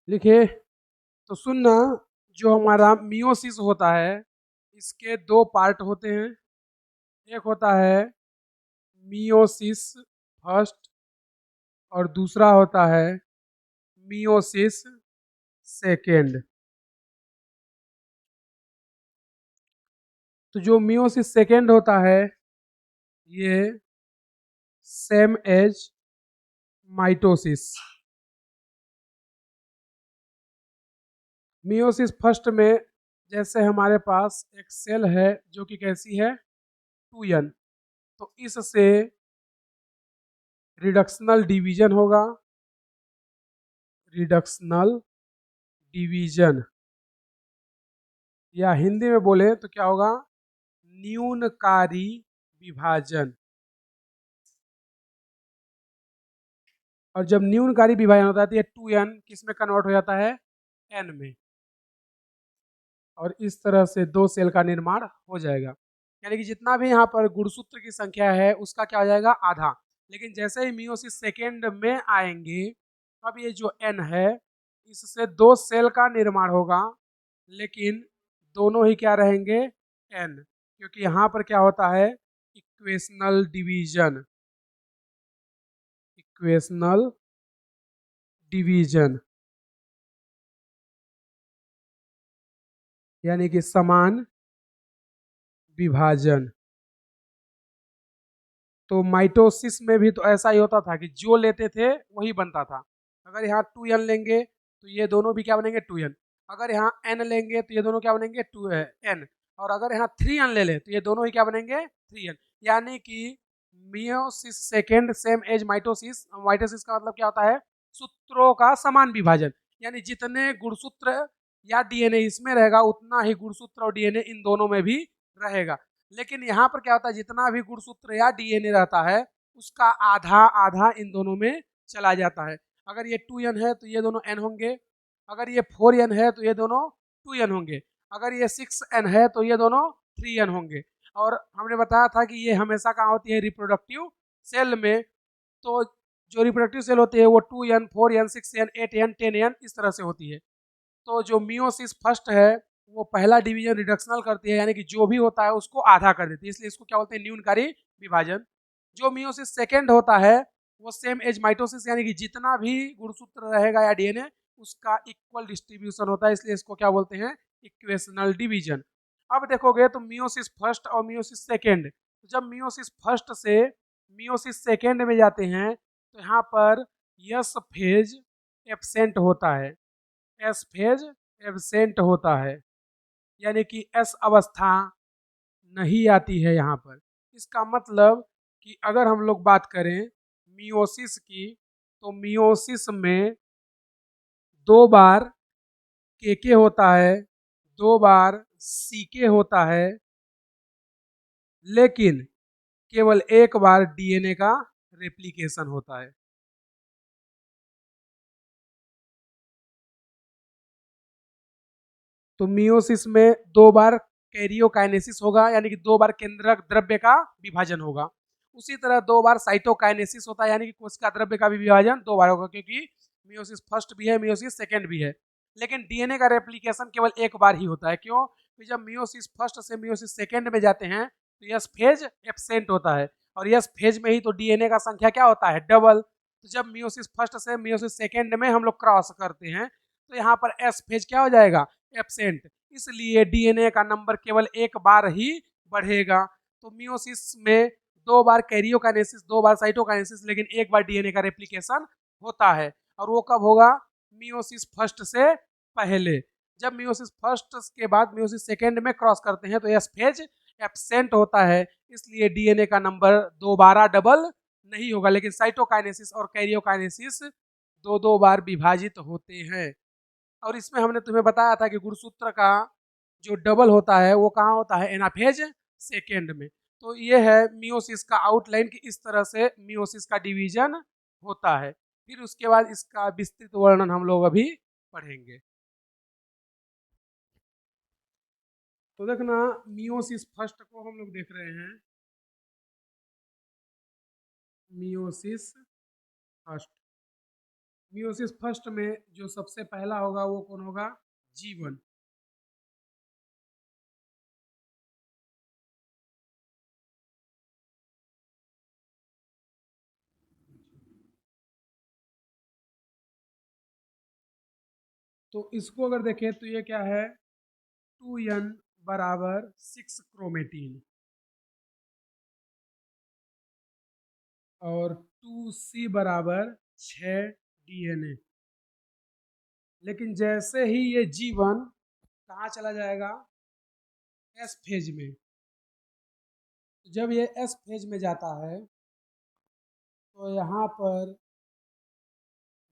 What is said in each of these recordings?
लिखिए। तो सुनना, जो हमारा मियोसिस होता है इसके दो पार्ट होते हैं। एक होता है मियोसिस फर्स्ट और दूसरा होता है मियोसिस सेकेंड। तो जो मियोसिस सेकेंड होता है ये same as mitosis. Meiosis first में जैसे हमारे पास एक सेल है जो कि कैसी है 2n, तो इससे रिडक्शनल डिवीजन होगा। रिडक्शनल डिवीजन या हिंदी में बोले तो क्या होगा, न्यूनकारी विभाजन। और जब न्यूनकारी विभाजन होता है तो ये 2n किस में कन्वर्ट हो जाता है, n में, और इस तरह से दो सेल का निर्माण हो जाएगा। यानी कि जितना भी यहाँ पर गुणसूत्र की संख्या है उसका क्या हो जाएगा, आधा। लेकिन जैसे ही मियोसिस सेकेंड में आएंगे अब ये जो n है इससे दो सेल का निर्माण होगा, लेकिन दोनों ही क्या रहेंगे, n, क्योंकि यहाँ पर क्या होता है, इक्वेशनल डिवीजन। इक्वेशनल डिवीजन यानी कि समान विभाजन। तो माइटोसिस में भी तो ऐसा ही होता था कि जो लेते थे वही बनता था। अगर यहाँ 2n लेंगे तो ये दोनों भी क्या बनेंगे, 2n। अगर यहाँ n लेंगे तो ये दोनों क्या बनेंगे, 2n। और अगर यहाँ 3n ले लें तो ये दोनों ही क्या बनेंगे, 3n। यानी कि meiosis second same as mitosis. Mitosis का मतलब क्या होता है, सूत्रों का समान विभाजन। यानी जितने गुणसूत्र या डीएनए इसमें रहेगा उतना ही गुणसूत्र और डीएनए इन दोनों में भी रहेगा। लेकिन यहाँ पर क्या होता है, जितना भी गुणसूत्र या डीएनए रहता है उसका आधा आधा इन दोनों में चला जाता है। अगर ये 2n है तो ये दोनों n होंगे, अगर ये 4n है तो ये दोनों 2n होंगे, अगर ये 6n है तो ये दोनों 3n होंगे। और हमने बताया था कि ये हमेशा कहाँ होती है, रिप्रोडक्टिव सेल में। तो जो रिप्रोडक्टिव सेल होती है वो 2n 4n 6n 8n 10n इस तरह से होती है। तो जो मियोसिस फर्स्ट है वो पहला डिवीजन रिडक्शनल करती है, यानी कि जो भी होता है उसको आधा कर देती है, इसलिए इसको क्या बोलते हैं, न्यूनकारी विभाजन। जो मियोसिस सेकेंड होता है वो सेम एज माइटोसिस, यानी कि जितना भी गुणसूत्र रहेगा या डीएनए उसका इक्वल डिस्ट्रीब्यूशन होता है, इसलिए इसको क्या बोलते हैं, इक्वेशनल डिवीजन। अब देखोगे तो मियोसिस फर्स्ट और मियोसिस सेकेंड, जब मियोसिस फर्स्ट से मियोसिस सेकेंड में जाते हैं तो यहाँ पर यस फेज एब्सेंट होता है, एस फेज एब्सेंट होता है, यानी कि एस अवस्था नहीं आती है यहाँ पर। इसका मतलब कि अगर हम लोग बात करें मियोसिस की तो मियोसिस में दो बार के होता है, दो बार सी होता है, लेकिन केवल एक बार डीएनए का रेप्लिकेशन होता है। तो मियोसिस में दो बार कैरियोकाइनेसिस होगा, यानी कि दो बार केंद्रक द्रव्य का विभाजन होगा। उसी तरह दो बार साइटोकाइनेसिस होता है, यानी कि कोशिका द्रव्य का भी विभाजन दो बार होगा, क्योंकि मियोसिस फर्स्ट भी है मियोसिस सेकेंड भी है। लेकिन डीएनए का रेप्लिकेशन केवल एक बार ही होता है। क्यों? कि जब मियोसिस फर्स्ट से मियोसिस सेकेंड में जाते हैं तो यस फेज एब्सेंट होता है, और यस फेज में ही तो डीएनए का संख्या क्या होता है, डबल। तो जब मियोसिस फर्स्ट से मियोसिस सेकेंड में हम लोग क्रॉस करते हैं तो यहाँ पर एस फेज क्या हो जाएगा, एब्सेंट। इसलिए डीएनए का नंबर केवल एक बार ही बढ़ेगा। तो मियोसिस में दो बार कैरियोकाइनेसिस दो बार साइटोकाइनेसिस, लेकिन एक बार डीएनए का रेप्लिकेशन होता है। और वो कब होगा, मियोसिस फर्स्ट से पहले। जब मियोसिस फर्स्ट के बाद मियोसिस सेकेंड में क्रॉस करते हैं तो एस फेज एब्सेंट होता है, इसलिए डीएनए का नंबर दोबारा डबल नहीं होगा। लेकिन साइटोकाइनेसिस और कैरियोकाइनेसिस दो दो बार विभाजित होते हैं। और इसमें हमने तुम्हें बताया था कि गुणसूत्र का जो डबल होता है वो कहाँ होता है, एनाफेज सेकेंड में। तो ये है मियोसिस का आउटलाइन कि इस तरह से मियोसिस का डिवीजन होता है। फिर उसके बाद इसका विस्तृत वर्णन हम लोग अभी पढ़ेंगे। तो देखना, मियोसिस फर्स्ट को हम लोग देख रहे हैं, मियोसिस फर्स्ट। मियोसिस फर्स्ट में जो सबसे पहला होगा वो कौन होगा? G1। तो इसको अगर देखें तो ये क्या है? 2n बराबर 6 क्रोमेटीन और 2c बराबर 6 डीएनए। लेकिन जैसे ही ये G1 कहाँ चला जाएगा? एस फेज में। जब ये एस फेज में जाता है तो यहाँ पर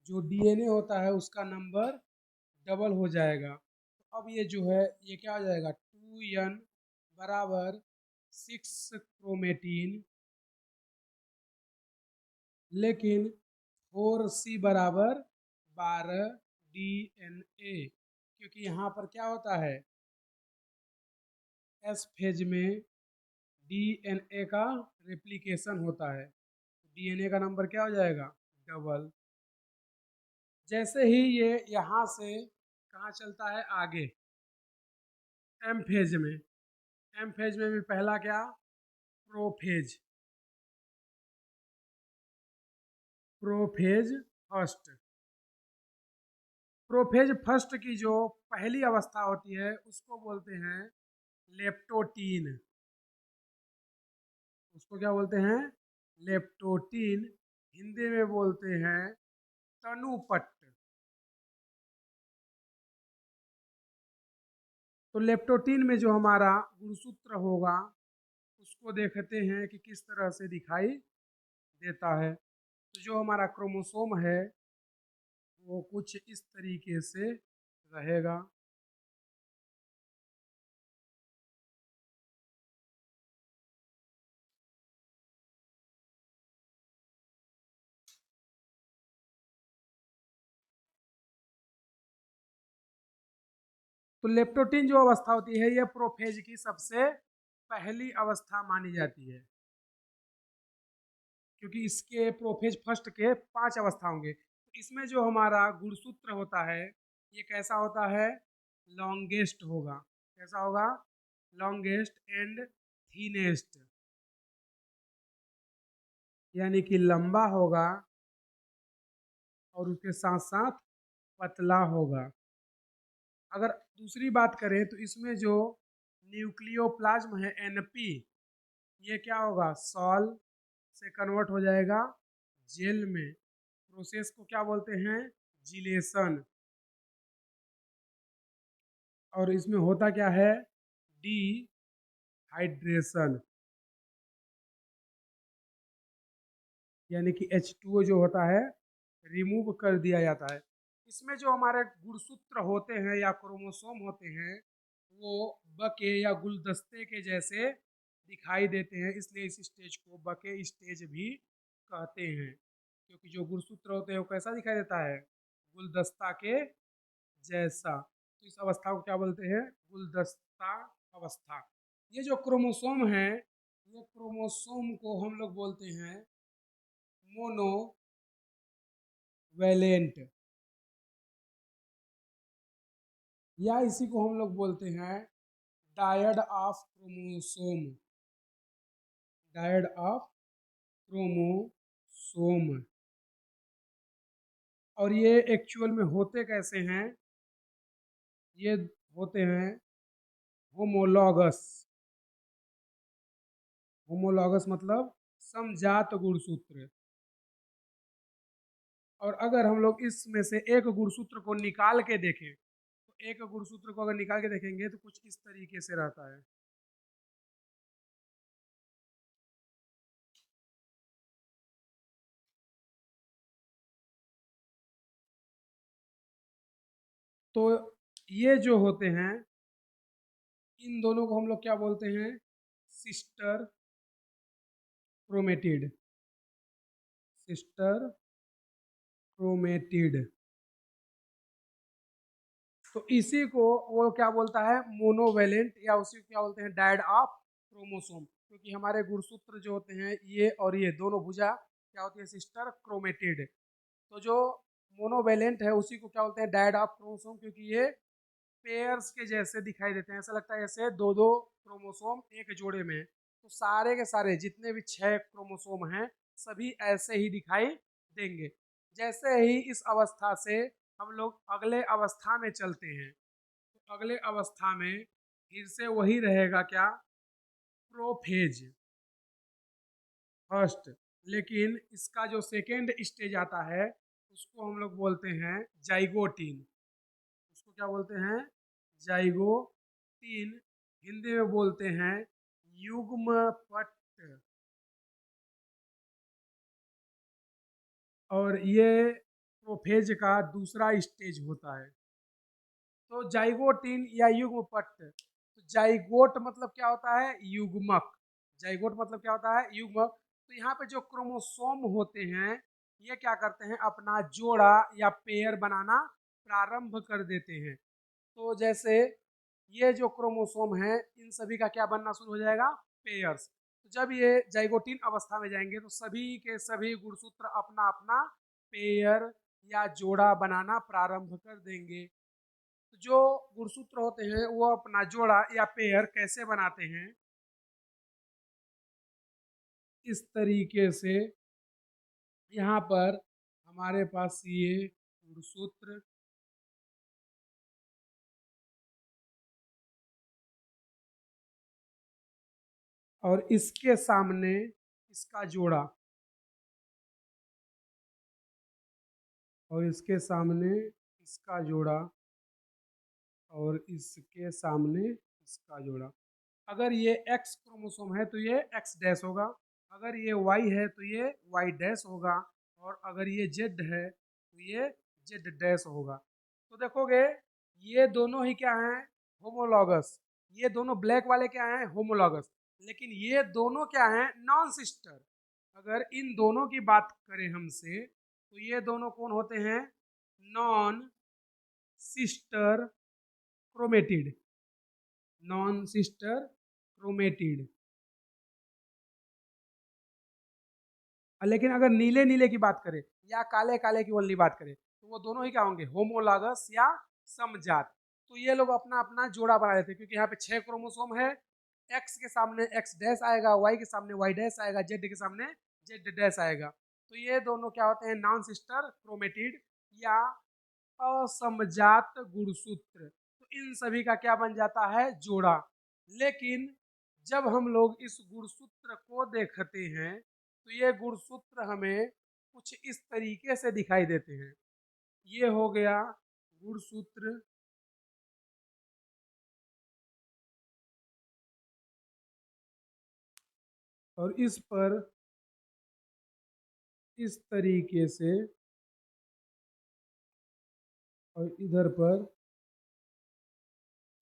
जो डीएनए होता है उसका नंबर डबल हो जाएगा। तो अब ये जो है ये क्या हो जाएगा? 2n बराबर 6 क्रोमेटीन, लेकिन 4c बराबर 12 डीएनए, क्योंकि यहाँ पर क्या होता है? एस फेज में डीएनए का रेप्लिकेशन होता है। डीएनए का नंबर क्या हो जाएगा? डबल। जैसे ही ये यहाँ से कहाँ चलता है? आगे एम फेज में। एम फेज में भी पहला क्या? Prophase. Prophase first. Prophase first की जो पहली अवस्था होती है उसको बोलते हैं लेप्टोटीन। उसको क्या बोलते हैं? लेप्टोटीन। हिंदी में बोलते हैं तनुपट्ट। तो लेप्टोटीन में जो हमारा गुणसूत्र होगा उसको देखते हैं कि किस तरह से दिखाई देता है। तो जो हमारा क्रोमोसोम है वो कुछ इस तरीके से रहेगा। तो लेप्टोटीन जो अवस्था होती है ये प्रोफेज की सबसे पहली अवस्था मानी जाती है, क्योंकि इसके प्रोफेज फर्स्ट के 5 अवस्था होंगे। तो इसमें जो हमारा गुणसूत्र होता है ये कैसा होता है? लॉन्गेस्ट होगा। कैसा होगा? लॉन्गेस्ट एंड थीनेस्ट, यानी कि लंबा होगा और उसके साथ साथ पतला होगा। अगर दूसरी बात करें तो इसमें जो न्यूक्लियोप्लाज्म है एनपी, ये क्या होगा? सॉल से कन्वर्ट हो जाएगा जेल में। प्रोसेस को क्या बोलते हैं? जिलेशन। और इसमें होता क्या है? डी हाइड्रेशन, यानी कि H2O जो होता है रिमूव कर दिया जाता है। इसमें जो हमारे गुणसूत्र होते हैं या क्रोमोसोम होते हैं वो बके या गुलदस्ते के जैसे दिखाई देते हैं, इसलिए इस स्टेज को बके स्टेज भी कहते हैं। क्योंकि जो गुणसूत्र होते हैं वो कैसा दिखाई देता है? गुलदस्ता के जैसा। तो इस अवस्था को क्या बोलते हैं? गुलदस्ता अवस्था। ये जो क्रोमोसोम है ये क्रोमोसोम को हम लोग बोलते हैं मोनो वैलेंट, या इसी को हम लोग बोलते हैं dyad of chromosome. Dyad of chromosome. और ये एक्चुअल में होते कैसे हैं? ये होते हैं होमोलॉगस। होमोलॉगस मतलब समजात गुणसूत्र। और अगर हम लोग इसमें से एक गुणसूत्र को निकाल के देखें तो एक गुणसूत्र को अगर निकाल के देखेंगे तो कुछ इस तरीके से रहता है। तो ये जो होते हैं इन दोनों को हम लोग क्या बोलते हैं? Sister chromatid. Sister chromatid. तो इसी को वो क्या बोलता है? मोनोवेलेंट, या उसी को क्या बोलते हैं? Dyad of chromosome. क्योंकि हमारे गुणसूत्र जो होते हैं ये और ये दोनों भुजा क्या होती है? Sister chromatid. तो जो मोनोवैलेंट है उसी को क्या बोलते हैं डायड ऑफ क्रोमोसोम, क्योंकि ये पेयर्स के जैसे दिखाई देते हैं, ऐसा लगता है जैसे दो दो क्रोमोसोम एक जोड़े में है। तो सारे के सारे जितने भी 6 क्रोमोसोम हैं सभी ऐसे ही दिखाई देंगे। जैसे ही इस अवस्था से हम लोग अगले अवस्था में चलते हैं, तो अगले अवस्था में फिर से वही रहेगा क्या, प्रोफेज फर्स्ट, लेकिन इसका जो सेकेंड स्टेज आता है उसको हम लोग बोलते हैं जाइगोटीन। उसको क्या बोलते हैं, जाइगोटीन। हिंदी में बोलते हैं युग्मपट। और ये प्रोफेज का दूसरा स्टेज होता है। तो जाइगोटीन या युग्मपट, तो जाइगोट मतलब क्या होता है, युग्मक। जाइगोट मतलब क्या होता है, युग्मक। तो यहाँ पे जो क्रोमोसोम होते हैं ये क्या करते हैं, अपना जोड़ा या पेयर बनाना प्रारंभ कर देते हैं। तो जैसे ये जो क्रोमोसोम है इन सभी का क्या बनना शुरू हो जाएगा, पेयर्स। तो जब ये जाइगोटीन अवस्था में जाएंगे तो सभी के सभी गुणसूत्र अपना अपना पेयर या जोड़ा बनाना प्रारंभ कर देंगे। तो जो गुणसूत्र होते हैं वो अपना जोड़ा या पेयर कैसे बनाते हैं, इस तरीके से यहाँ पर हमारे पास ये गुणसूत्र और इसके सामने इसका जोड़ा और इसके सामने इसका जोड़ा और इसके सामने इसका जोड़ा। अगर ये एक्स क्रोमोसोम है तो ये एक्स डैश होगा, अगर ये वाई है तो ये वाई डैश होगा, और अगर ये जेड है तो ये जेड डैश होगा। तो देखोगे ये दोनों ही क्या हैं, होमोलॉगस। ये दोनों ब्लैक वाले क्या हैं, होमोलॉगस। लेकिन ये दोनों क्या हैं, नॉन सिस्टर। अगर इन दोनों की बात करें हमसे तो ये दोनों कौन होते हैं, non sister chromatid. Non sister chromatid. लेकिन अगर नीले नीले की बात करें या काले काले की ओनली बात करें तो वो दोनों ही क्या होंगे, होमोलॉगस या समजात। तो ये लोग अपना अपना जोड़ा बना लेते हैं, क्योंकि यहाँ पे 6 क्रोमोसोम है। एक्स के सामने एक्स डैश आएगा, वाई के सामने वाई डैश आएगा, जेड के सामने जेड डैश आएगा। तो ये दोनों क्या होते हैं, नॉन सिस्टर क्रोमेटिड या असमजात गुणसूत्र। तो इन सभी का क्या बन जाता है, जोड़ा। लेकिन जब हम लोग इस गुणसूत्र को देखते हैं तो ये गुणसूत्र हमें कुछ इस तरीके से दिखाई देते हैं। ये हो गया गुणसूत्र, और इस पर इस तरीके से, और इधर पर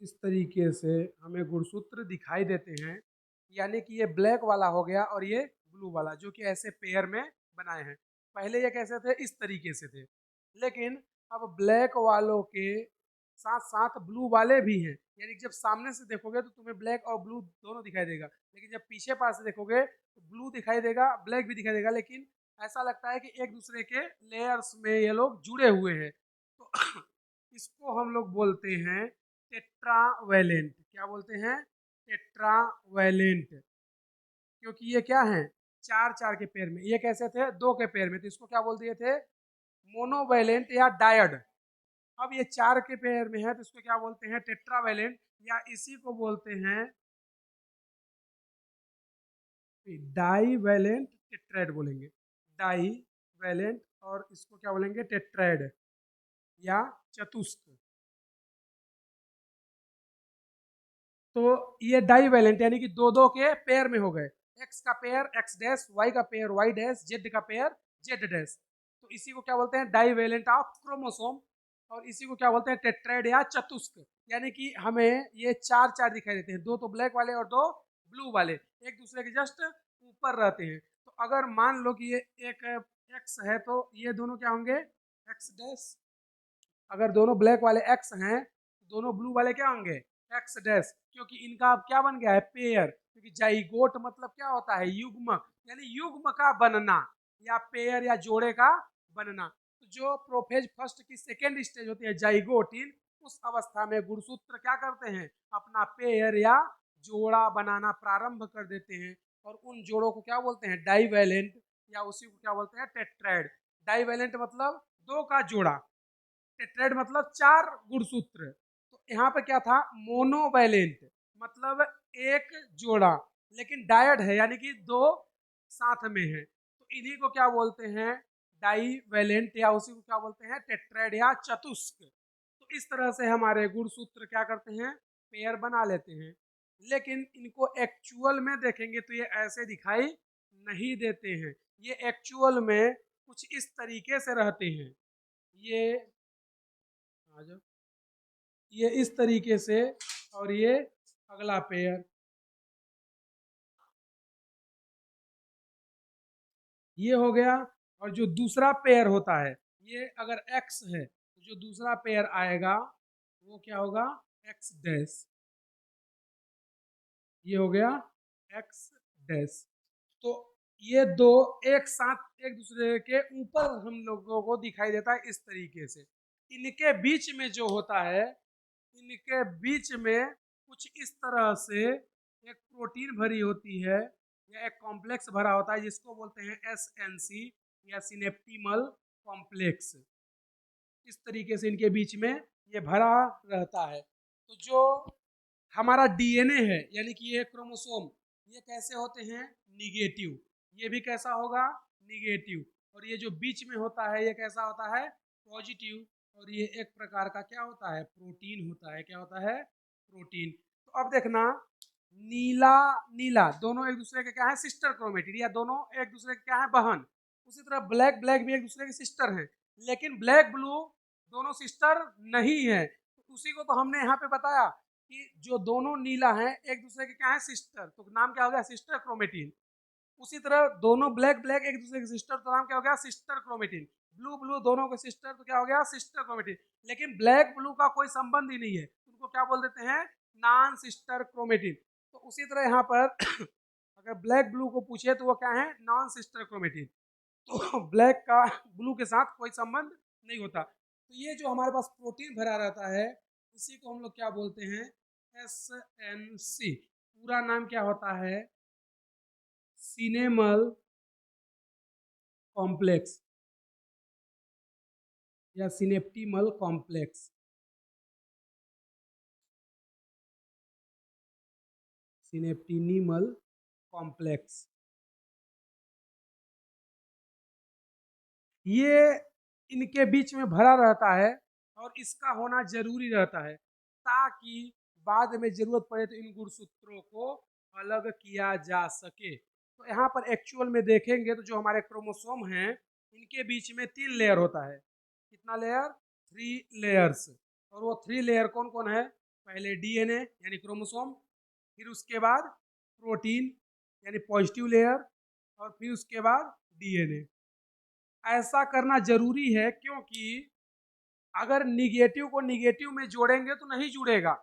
इस तरीके से हमें गुणसूत्र दिखाई देते हैं। यानी कि ये ब्लैक वाला हो गया और ये ब्लू वाला, जो कि ऐसे पेयर में बनाए हैं। पहले ये कैसे थे, इस तरीके से थे। लेकिन अब ब्लैक वालों के साथ साथ ब्लू वाले भी हैं। यानी कि जब सामने से देखोगे तो तुम्हें ब्लैक और ब्लू दोनों दिखाई देगा, लेकिन जब पीछे पास से देखोगे तो ब्लू दिखाई देगा, ब्लैक भी दिखाई देगा। लेकिन ऐसा लगता है कि एक दूसरे के लेयर्स में ये लोग जुड़े हुए हैं। तो इसको हम लोग बोलते हैं टेट्रावैलेंट। क्या बोलते हैं, टेट्रावैलेंट। क्योंकि ये क्या है, चार चार के पेयर में, ये कैसे थे, दो के पेयर में, तो इसको क्या बोल दिए थे, मोनोवैलेंट या डायड। अब ये चार के पेयर में है तो इसको क्या बोलते हैं, टेट्रावैलेंट, या इसी को बोलते हैं डाईवैलेंट टेट्राइड बोलेंगे। डाईवैलेंट, और इसको क्या बोलेंगे, टेट्राइड या चतुस्क। तो ये डाईवैलेंट यानी कि दो दो के पेयर में हो गए, एक्स का पेयर एक्स डैश, वाई का पेयर वाई डैश, जेड का पेयर जेड डैश। तो इसी को क्या बोलते हैं, डाईवैलेंट ऑफ क्रोमोसोम। और इसी को क्या बोलते हैं, टेट्राइड या चतुस्क। यानी कि हमें ये चार चार दिखाई देते हैं, दो तो ब्लैक वाले और दो ब्लू वाले, एक दूसरे के जस्ट ऊपर रहते हैं। तो अगर मान लो कि ये एक एक्स है तो ये दोनों क्या होंगे, एक्स डैश। अगर दोनों ब्लैक वाले एक्स हैं तो दोनों ब्लू वाले क्या होंगे, एक्स डैश। क्योंकि इनका अब क्या बन गया है, पेयर। क्योंकि जाइगोट मतलब क्या होता है, युग्मक, यानी युग्म का बनना या पेयर या जोड़े का बनना। तो जो प्रोफेज फर्स्ट की सेकेंड स्टेज होती है जाइगोट इन, उस अवस्था में गुणसूत्र क्या करते हैं, अपना पेयर या जोड़ा बनाना प्रारंभ कर देते हैं। और उन जोड़ों को क्या बोलते हैं, डाइवैलेंट, या उसी को क्या बोलते हैं, टेट्राइड। डाइवैलेंट मतलब दो का जोड़ा, टेट्राइड मतलब चार गुणसूत्र। तो यहाँ पे क्या था, मोनोवैलेंट मतलब एक जोड़ा, लेकिन डायड है यानी कि दो साथ में है, तो इन्हीं को क्या बोलते हैं, डाइवैलेंट, या उसी को क्या बोलते हैं, टेट्राइड या चतुष्क। तो इस तरह से हमारे गुणसूत्र क्या करते हैं, पेयर बना लेते हैं। लेकिन इनको एक्चुअल में देखेंगे तो ये ऐसे दिखाई नहीं देते हैं, ये एक्चुअल में कुछ इस तरीके से रहते हैं। ये आ जाओ, ये इस तरीके से, और ये अगला पेयर, ये हो गया। और जो दूसरा पेयर होता है, ये अगर x है तो जो दूसरा पेयर आएगा वो क्या होगा, x डैश, ये हो गया x डैश। तो ये दो एक साथ एक दूसरे के ऊपर हम लोगों को दिखाई देता है इस तरीके से। इनके बीच में जो होता है, इनके बीच में कुछ इस तरह से एक प्रोटीन भरी होती है, या एक कॉम्प्लेक्स भरा होता है, जिसको बोलते हैं SNC या सिनेप्टिमल कॉम्प्लेक्स। इस तरीके से इनके बीच में ये भरा रहता है। तो जो हमारा DNA है, यानी कि ये क्रोमोसोम, ये कैसे होते हैं, निगेटिव। ये भी कैसा होगा, निगेटिव। और ये जो बीच में होता है ये कैसा होता है, पॉजिटिव। और ये एक प्रकार का क्या होता है, प्रोटीन होता है। क्या होता है, प्रोटीन। तो अब देखना, नीला नीला दोनों एक दूसरे के क्या है, सिस्टर क्रोमेटिड, या दोनों एक दूसरे के क्या है, बहन। उसी तरह ब्लैक ब्लैक भी एक दूसरे के सिस्टर हैं, लेकिन ब्लैक ब्लू दोनों सिस्टर नहीं है। उसी को तो हमने यहाँ पे बताया कि जो दोनों नीला हैं एक दूसरे के क्या है, सिस्टर, तो नाम क्या हो गया, सिस्टर क्रोमेटिन। उसी तरह दोनों ब्लैक ब्लैक एक दूसरे के सिस्टर, तो नाम क्या हो गया, सिस्टर क्रोमेटिन। ब्लू ब्लू दोनों के सिस्टर, तो क्या हो गया, सिस्टर क्रोमेटिन। लेकिन ब्लैक ब्लू का कोई संबंध ही नहीं है, उनको क्या बोल देते हैं, नॉन सिस्टर क्रोमेटिन। तो उसी तरह यहाँ पर अगर ब्लैक ब्लू को पूछे तो वो क्या है, नॉन सिस्टर क्रोमेटिन। तो ब्लैक का ब्लू के साथ कोई संबंध नहीं होता। तो ये जो हमारे पास प्रोटीन भरा रहता है, इसी को हम लोग क्या बोलते हैं, SNC। पूरा नाम क्या होता है, सिनेमल कॉम्प्लेक्स या सिनेप्टिमल कॉम्प्लेक्स। सिनेप्टिनिमल कॉम्प्लेक्स, ये इनके बीच में भरा रहता है, और इसका होना जरूरी रहता है, ताकि बाद में जरूरत पड़े तो इन गुणसूत्रों को अलग किया जा सके। तो यहाँ पर एक्चुअल में देखेंगे तो जो हमारे क्रोमोसोम हैं, इनके बीच में 3 लेयर होता है। कितना लेयर, 3 लेयर्स। और वो 3 लेयर कौन कौन है, पहले DNA यानी क्रोमोसोम, फिर उसके बाद प्रोटीन यानी पॉजिटिव लेयर, और फिर उसके बाद DNA। ऐसा करना जरूरी है, क्योंकि अगर निगेटिव को निगेटिव में जोड़ेंगे तो नहीं जुड़ेगा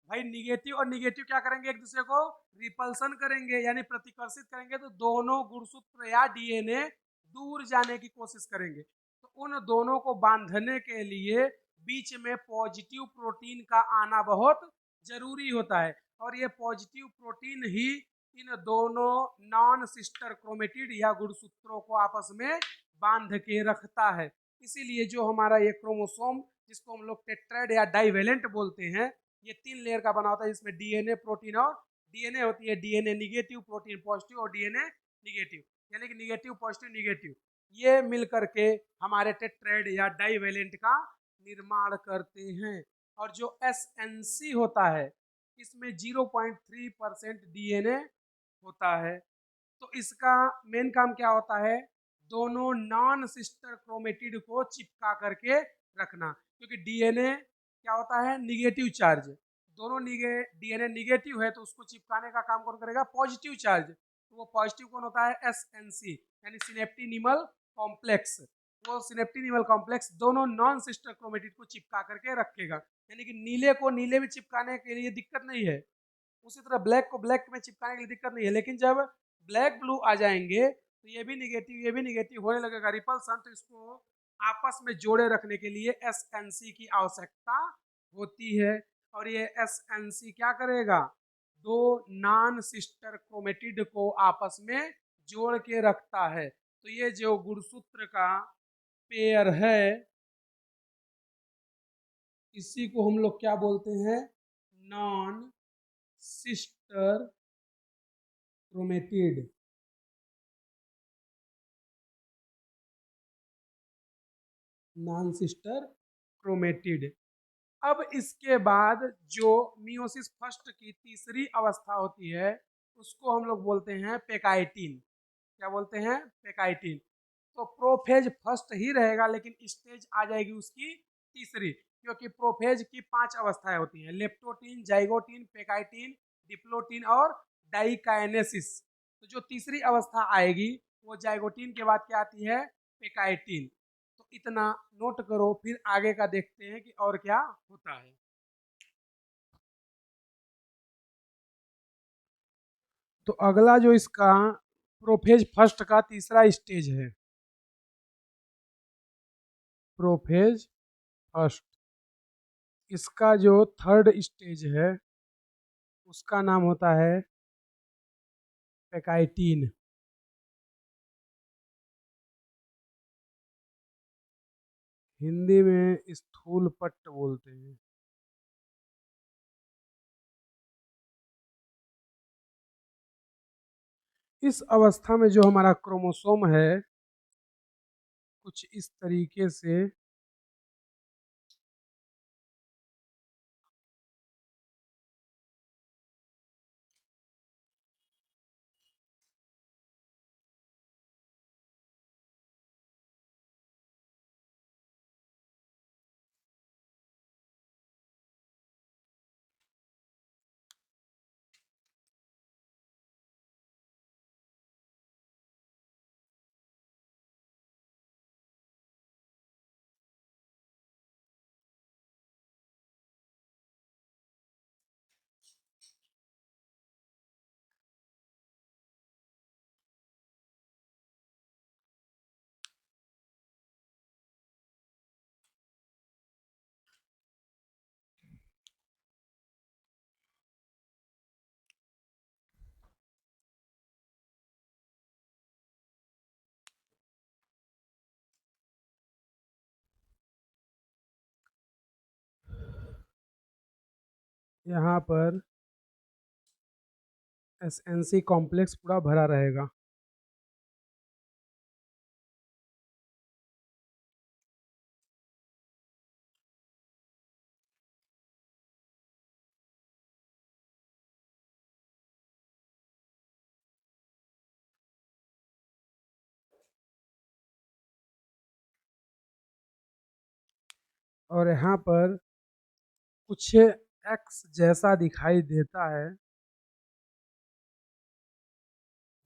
भाई। निगेटिव और निगेटिव क्या करेंगे, एक दूसरे को रिपल्सन करेंगे यानी प्रतिकर्षित करेंगे, तो दोनों गुणसूत्र या DNA दूर जाने की कोशिश करेंगे। तो उन दोनों को बांधने के लिए बीच में पॉजिटिव प्रोटीन का आना बहुत जरूरी होता है, और ये पॉजिटिव प्रोटीन ही इन दोनों नॉन सिस्टर क्रोमेटिड या गुणसूत्रों को आपस में बांध के रखता है। इसीलिए जो हमारा ये क्रोमोसोम, जिसको हम लोग टेट्राइड या डाइवेलेंट बोलते हैं, ये 3 लेयर का बना होता है, जिसमें DNA प्रोटीन और DNA होती है, DNA निगेटिव प्रोटीन पॉजिटिव, और DNA निगेटिव यानी कि निगेटिव पॉजिटिव निगेटिव, ये मिल करके हमारे टेट्राइड या डाइवेलेंट का निर्माण करते हैं। और जो SNC होता है, इसमें 0.3% DNA होता है। तो इसका मेन काम क्या होता है, दोनों नॉन सिस्टर क्रोमेटिड को चिपका करके रखना, क्योंकि DNA क्या होता है, निगेटिव चार्ज। दोनों DNA निगेटिव है तो उसको चिपकाने का काम कौन करेगा, पॉजिटिव चार्ज। तो वो पॉजिटिव कौन होता है, SNC यानी सिनेप्टिनिमल कॉम्प्लेक्स। वो सिनेप्टिनिमल कॉम्प्लेक्स दोनों नॉन सिस्टर क्रोमेटिड को चिपका करके रखेगा, यानी कि नीले को नीले में चिपकाने के लिए दिक्कत नहीं है, उसी तरह ब्लैक को ब्लैक में चिपकाने के लिए दिक्कत नहीं है। लेकिन जब ब्लैक ब्लू आ जाएंगे तो ये भी निगेटिव होने लगेगा, रिपल्सन, तो इसको आपस में जोड़े रखने के लिए SNC की आवश्यकता होती है। और ये SNC क्या करेगा, दो नॉन सिस्टर क्रोमेटिड को आपस में जोड़ के रखता है। तो ये जो गुणसूत्र का पेयर है, इसी को हम लोग क्या बोलते हैं, non sister chromatid. Non sister chromatid. अब इसके बाद जो मियोसिस फर्स्ट की तीसरी अवस्था होती है, उसको हम लोग बोलते हैं पेकाइटिन। क्या बोलते हैं, पेकाइटिन। तो प्रोफेज फर्स्ट ही रहेगा, लेकिन स्टेज आ जाएगी उसकी तीसरी, क्योंकि प्रोफेज की 5 अवस्थाएं होती हैं, लेप्टोटीन, जाइगोटीन, पेकाइटिन, डिप्लोटीन और डाइकाइनेसिस। तो जो तीसरी अवस्था आएगी वो जाइगोटीन के बाद क्या आती है, पेकाइटिन। तो इतना नोट करो, फिर आगे का देखते हैं कि और क्या होता है। तो अगला जो इसका प्रोफेज फर्स्ट का तीसरा स्टेज है, प्रोफेज फर्स्ट, इसका जो थर्ड स्टेज है उसका नाम होता है पेकाइटिन। हिंदी में स्थूल पट्ट बोलते हैं। इस अवस्था में जो हमारा क्रोमोसोम है कुछ इस तरीके से यहाँ पर SNC कॉम्प्लेक्स पूरा भरा रहेगा। और यहाँ पर कुछ एक्स जैसा दिखाई देता है,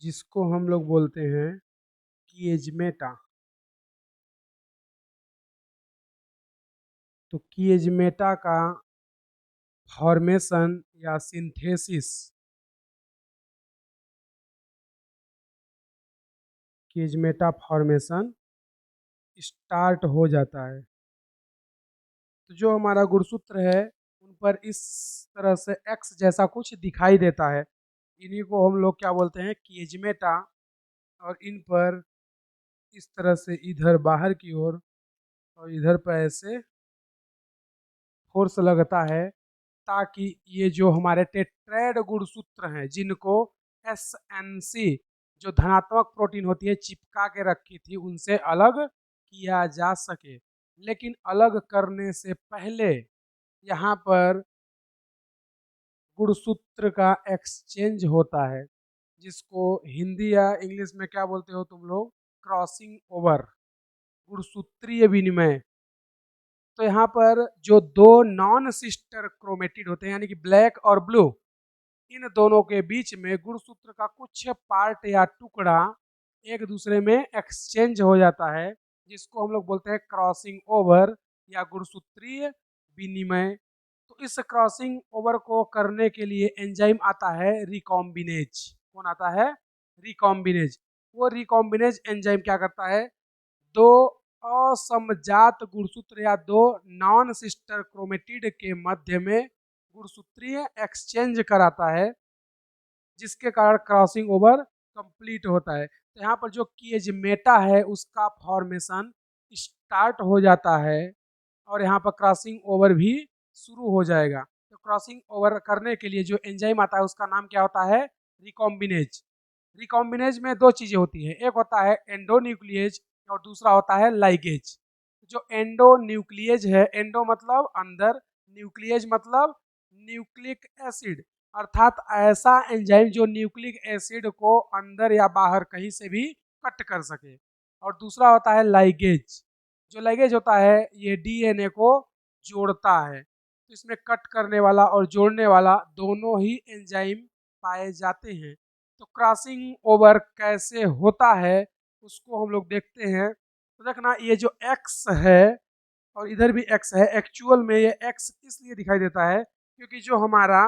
जिसको हम लोग बोलते हैं किएजमेटा। तो किएजमेटा का फॉर्मेशन या सिंथेसिस, किएजमेटा फॉर्मेशन स्टार्ट हो जाता है। तो जो हमारा गुणसूत्र है उन पर इस तरह से एक्स जैसा कुछ दिखाई देता है, इन्हीं को हम लोग क्या बोलते हैं, किएजमेटा। और इन पर इस तरह से इधर बाहर की ओर और इधर पर ऐसे फोर्स लगता है, ताकि ये जो हमारे टेट्राएड गुणसूत्र हैं, जिनको SNC जो धनात्मक प्रोटीन होती है चिपका के रखी थी, उनसे अलग किया जा सके। लेकिन अलग करने से पहले यहाँ पर गुणसूत्र का एक्सचेंज होता है, जिसको हिंदी या इंग्लिश में क्या बोलते हो तुम लोग, क्रॉसिंग ओवर, गुणसूत्रीय विनिमय। तो यहाँ पर जो दो नॉन सिस्टर क्रोमेटिड होते हैं, यानी कि ब्लैक और ब्लू, इन दोनों के बीच में गुणसूत्र का कुछ पार्ट या टुकड़ा एक दूसरे में एक्सचेंज हो जाता है, जिसको हम लोग बोलते हैं क्रॉसिंग ओवर या गुणसूत्रीय विनिमय। तो इस क्रॉसिंग ओवर को करने के लिए एंजाइम आता है रिकॉम्बिनेज। कौन आता है, रिकॉम्बिनेज। वो रिकॉम्बिनेज एंजाइम क्या करता है, दो असमजात गुणसूत्र या दो नॉन सिस्टर क्रोमेटिड के मध्य में गुणसूत्रीय एक्सचेंज कराता है, जिसके कारण क्रॉसिंग ओवर कंप्लीट होता है। तो यहाँ पर जो किएजमेटा है उसका फॉर्मेशन स्टार्ट हो जाता है और यहाँ पर क्रॉसिंग ओवर भी शुरू हो जाएगा। तो क्रॉसिंग ओवर करने के लिए जो एंजाइम आता है उसका नाम क्या होता है? रिकॉम्बिनेज। रिकॉम्बिनेज में दो चीजें होती है, एक होता है एंडोन्यूक्लिएज और दूसरा होता है लाइगेज। जो एंडोन्यूक्लिएज है, एंडो मतलब अंदर, न्यूक्लिएज मतलब न्यूक्लिक एसिड, अर्थात ऐसा एंजाइम जो न्यूक्लिक एसिड को अंदर या बाहर कहीं से भी कट कर सके। और दूसरा होता है लाइगेज। जो लाइगेज होता है ये डीएनए को जोड़ता है। तो इसमें कट करने वाला और जोड़ने वाला दोनों ही एंजाइम पाए जाते हैं। तो क्रॉसिंग ओवर कैसे होता है उसको हम लोग देखते हैं। तो देखना, ये जो एक्स है और इधर भी एक्स है, एक्चुअल में ये एक्स इसलिए दिखाई देता है क्योंकि जो हमारा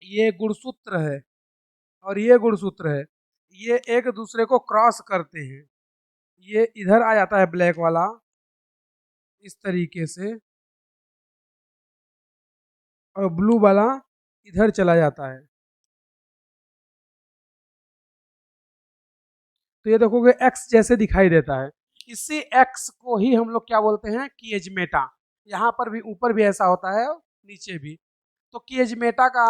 ये गुणसूत्र है और ये गुणसूत्र है, ये एक दूसरे को क्रॉस करते हैं। ये इधर आ जाता है ब्लैक वाला इस तरीके से, और ब्लू वाला इधर चला जाता है। तो ये देखोगे एक्स जैसे दिखाई देता है। इसी एक्स को ही हम लोग क्या बोलते हैं? किएजमेटा। यहाँ पर भी ऊपर भी ऐसा होता है और नीचे भी। तो किएजमेटा का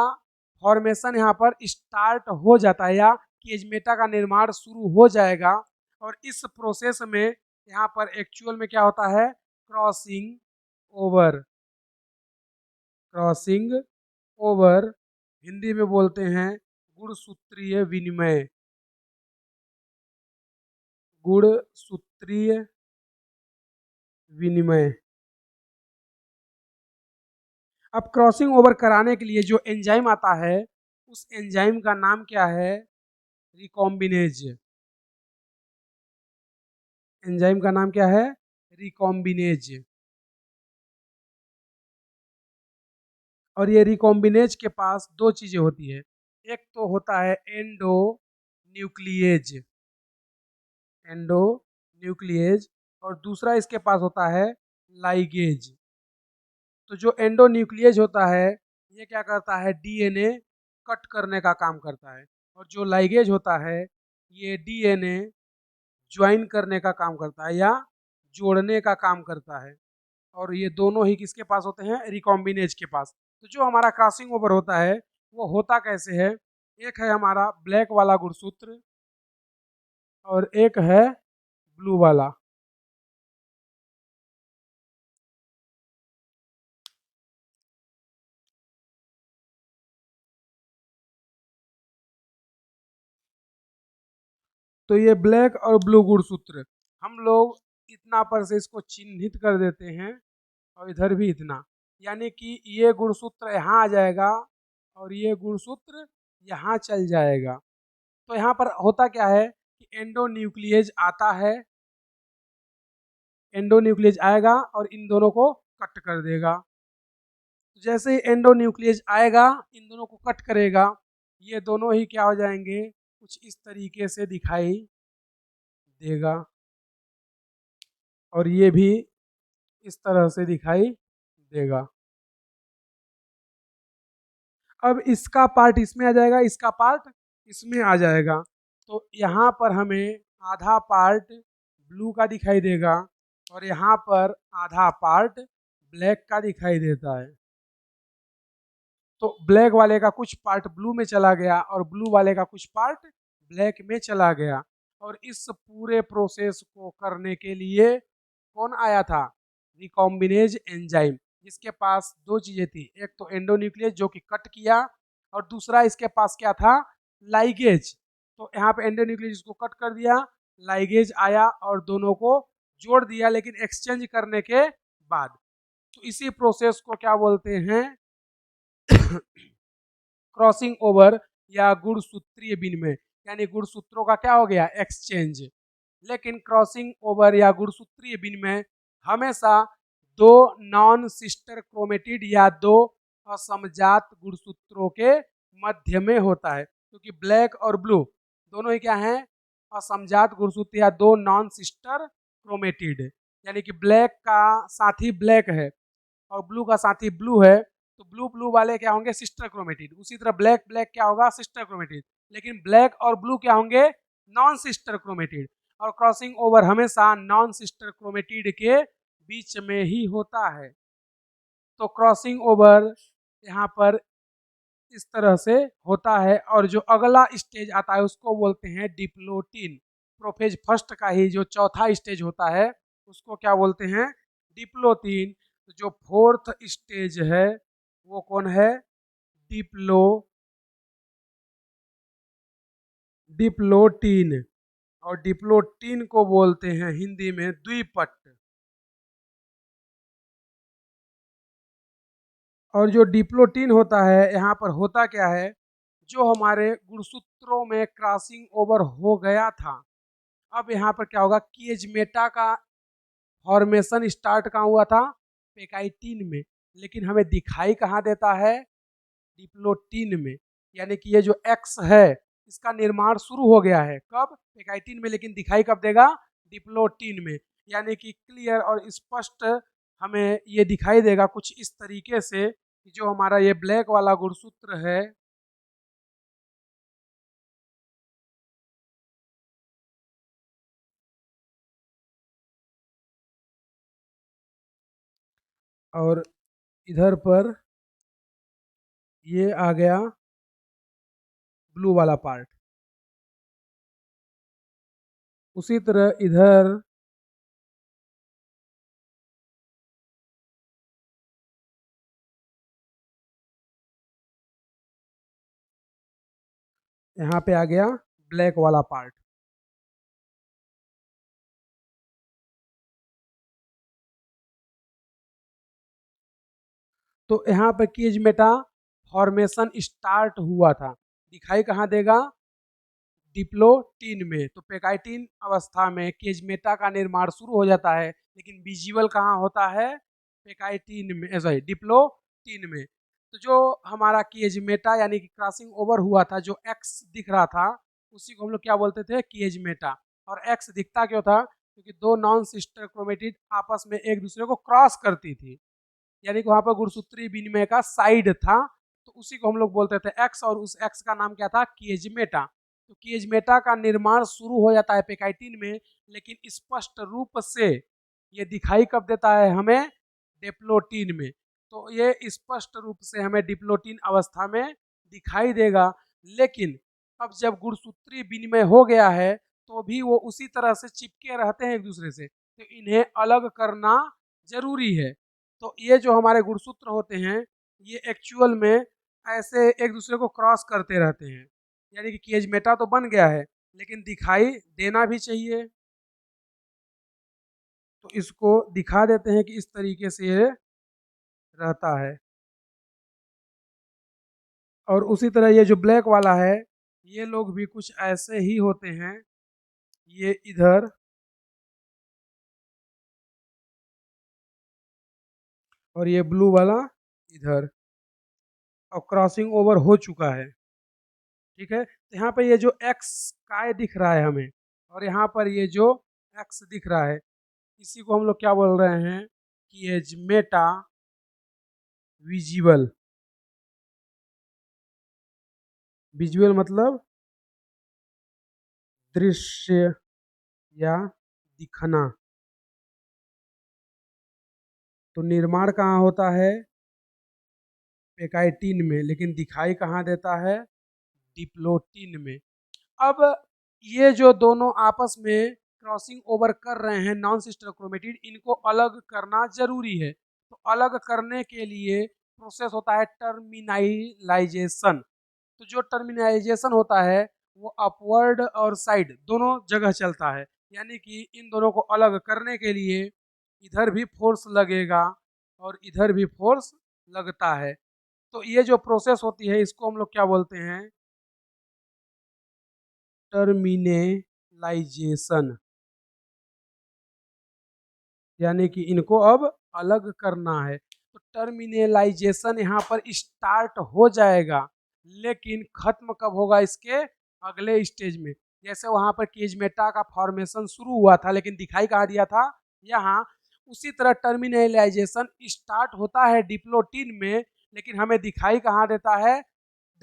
फॉर्मेशन यहाँ पर स्टार्ट हो जाता है या किएजमेटा का निर्माण शुरू हो जाएगा। और इस प्रोसेस में यहाँ पर एक्चुअल में क्या होता है? Crossing over. Crossing over Hindi में बोलते हैं गुणसूत्रीय विनिमय। गुणसूत्रीय विनिमय। अब क्रॉसिंग ओवर कराने के लिए जो एंजाइम आता है उस एंजाइम का नाम क्या है? रिकॉम्बिनेज। एंजाइम का नाम क्या है? रिकॉम्बिनेज। और ये रिकॉम्बिनेज के पास दो चीजें होती है, एक तो होता है एंडो न्यूक्लिएज, एंडो न्यूक्लिएज, और दूसरा इसके पास होता है लाइगेज। तो जो एंडो न्यूक्लिएज होता है ये क्या करता है? डीएनए कट करने का काम करता है। और जो लाइगेज होता है ये डीएनए ज्वाइन करने का काम करता है या जोड़ने का काम करता है। और ये दोनों ही किसके पास होते हैं? रिकॉम्बिनेज के पास। तो जो हमारा क्रॉसिंग ओवर होता है वो होता कैसे है? एक है हमारा ब्लैक वाला गुणसूत्र और एक है ब्लू वाला। तो ये ब्लैक और ब्लू गुणसूत्र हम लोग इतना पर से इसको चिन्हित कर देते हैं और इधर भी इतना, यानी कि ये गुणसूत्र यहाँ आ जाएगा और ये गुणसूत्र यहाँ चल जाएगा। तो यहाँ पर होता क्या है कि एंडोन्यूक्लिएज आता है, एंडोन्यूक्लिएज आएगा और इन दोनों को कट कर देगा। जैसे ही एंडोन्यूक्लिएज आएगा इन दोनों को कट करेगा, ये दोनों ही क्या हो जाएंगे? कुछ इस तरीके से दिखाई देगा और ये भी इस तरह से दिखाई देगा। अब इसका पार्ट इसमें आ जाएगा, इसका पार्ट इसमें आ जाएगा। तो यहाँ पर हमें आधा पार्ट ब्लू का दिखाई देगा और यहाँ पर आधा पार्ट ब्लैक का दिखाई देता है। तो ब्लैक वाले का कुछ पार्ट ब्लू में चला गया और ब्लू वाले का कुछ पार्ट ब्लैक में चला गया। और इस पूरे प्रोसेस को करने के लिए कौन आया था? रिकॉम्बिनेज एंजाइम, जिसके पास दो चीजें थी, एक तो एंडोन्यूक्लियस जो कि कट किया और दूसरा इसके पास क्या था? लाइगेज। तो यहाँ पे एंडोन्यूक्लियस इसको कट कर दिया, लाइगेज आया और दोनों को जोड़ दिया, लेकिन एक्सचेंज करने के बाद। तो इसी प्रोसेस को क्या बोलते हैं? क्रॉसिंग ओवर या गुणसूत्रीय विनिमय, यानी गुणसूत्रों का क्या हो गया? एक्सचेंज। लेकिन क्रॉसिंग ओवर या गुणसूत्रीय विनिमय हमेशा दो नॉन सिस्टर क्रोमेटिड या दो असमजात गुणसूत्रों के मध्य में होता है, क्योंकि ब्लैक और ब्लू दोनों ही क्या हैं? असमजात गुणसूत्र या दो नॉन सिस्टर क्रोमेटिड, यानी कि ब्लैक का साथी ब्लैक है और ब्लू का साथी ब्लू है, तो ब्लू ब्लू वाले क्या होंगे, सिस्टर क्रोमेटिड। उसी तरह ब्लैक ब्लैक क्या होगा, सिस्टर क्रोमेटिड। लेकिन ब्लैक और ब्लू क्या होंगे, नॉन सिस्टर क्रोमेटिड। और क्रॉसिंग ओवर हमेशा नॉन सिस्टर क्रोमेटिड के बीच में ही होता है। तो क्रॉसिंग ओवर यहाँ पर इस तरह से होता है। और जो अगला स्टेज आता है उसको बोलते हैं डिप्लोटिन। प्रोफेज फर्स्ट का ही जो चौथा स्टेज होता है उसको क्या बोलते हैं, डिप्लोटिन। तो जो फोर्थ स्टेज है वो कौन है, डिप्लोटिन। और डिप्लोटिन को बोलते हैं हिंदी में द्विपट। और जो डिप्लोटिन होता है यहाँ पर होता क्या है, जो हमारे गुणसूत्रों में क्रॉसिंग ओवर हो गया था, अब यहाँ पर क्या होगा, किएजमेटा का फॉर्मेशन स्टार्ट कहाँ हुआ था, पेकाइटिन में, लेकिन हमें दिखाई कहाँ देता है, डिप्लोटिन में। यानी कि ये जो एक्स है इसका निर्माण शुरू हो गया है कब, पेकाइटिन में, लेकिन दिखाई कब देगा, डिप्लोटिन में। यानी कि क्लियर और स्पष्ट हमें ये दिखाई देगा कुछ इस तरीके से कि जो हमारा ये ब्लैक वाला गुणसूत्र है और इधर पर ये आ गया ब्लू वाला पार्ट। उसी तरह इधर यहाँ पे आ गया ब्लैक वाला पार्ट। तो यहाँ पर किएजमेटा फॉर्मेशन स्टार्ट हुआ था, दिखाई कहाँ देगा, डिप्लोटिन में। तो पेकाइटिन अवस्था में किएजमेटा का निर्माण शुरू हो जाता है, लेकिन विजुअल कहाँ होता है, पेकाइटिन में, सॉरी डिप्लोटिन में। तो जो हमारा किएजमेटा यानी कि क्रॉसिंग ओवर हुआ था, जो एक्स दिख रहा था उसी को हम लोग क्या बोलते थे, किएजमेटा। और एक्स दिखता क्यों था, क्योंकि दो नॉन सिस्टर क्रोमेटिड आपस में एक दूसरे को क्रॉस करती थी, यानी कि वहां पर गुणसूत्रीय विनिमय का साइड था, तो उसी को हम लोग बोलते थे एक्स। और उस एक्स का नाम क्या था, किएजमेटा। तो किएजमेटा का निर्माण शुरू हो जाता है पेकाइटिन में, लेकिन स्पष्ट रूप से ये दिखाई कब देता है हमें, डिप्लोटिन में। तो ये स्पष्ट रूप से हमें डिप्लोटिन अवस्था में दिखाई देगा। लेकिन अब जब गुणसूत्रीय विनिमय हो गया है तो भी वो उसी तरह से चिपके रहते हैं एक दूसरे से, तो इन्हें अलग करना जरूरी है। तो ये जो हमारे गुणसूत्र होते हैं ये एक्चुअल में ऐसे एक दूसरे को क्रॉस करते रहते हैं, यानी कि किएजमेटा तो बन गया है लेकिन दिखाई देना भी चाहिए। तो इसको दिखा देते हैं कि इस तरीके से ये रहता है। और उसी तरह ये जो ब्लैक वाला है ये लोग भी कुछ ऐसे ही होते हैं, ये इधर और ये ब्लू वाला इधर, और क्रॉसिंग ओवर हो चुका है। ठीक है, तो यहाँ पर ये जो एक्स काय दिख रहा है हमें, और यहाँ पर ये जो एक्स दिख रहा है, इसी को हम लोग क्या बोल रहे हैं, कि एज मेटा विजुअल। विजुअल मतलब दृश्य या दिखना। तो निर्माण कहाँ होता है, पेकाइटिन में, लेकिन दिखाई कहाँ देता है, डिप्लोटिन में। अब ये जो दोनों आपस में क्रॉसिंग ओवर कर रहे हैं नॉन सिस्टर क्रोमेटिड, इनको अलग करना जरूरी है। तो अलग करने के लिए प्रोसेस होता है टर्मिनाइलाइजेशन। तो जो टर्मिनाइजेशन होता है वो अपवर्ड और साइड दोनों जगह चलता है, यानी कि इन दोनों को अलग करने के लिए इधर भी फोर्स लगेगा और इधर भी फोर्स लगता है। तो ये जो प्रोसेस होती है इसको हम लोग क्या बोलते हैं, टर्मिनेलाइजेशन। यानी कि इनको अब अलग करना है। तो टर्मिनेलाइजेशन यहाँ पर स्टार्ट हो जाएगा, लेकिन खत्म कब होगा, इसके अगले स्टेज में। जैसे वहां पर केजमेटा का फॉर्मेशन शुरू हुआ था, लेकिन दिखाई कहाँ दिया था, यहाँ। उसी तरह टर्मिनलाइजेशन स्टार्ट होता है डिप्लोटिन में, लेकिन हमें दिखाई कहाँ देता है,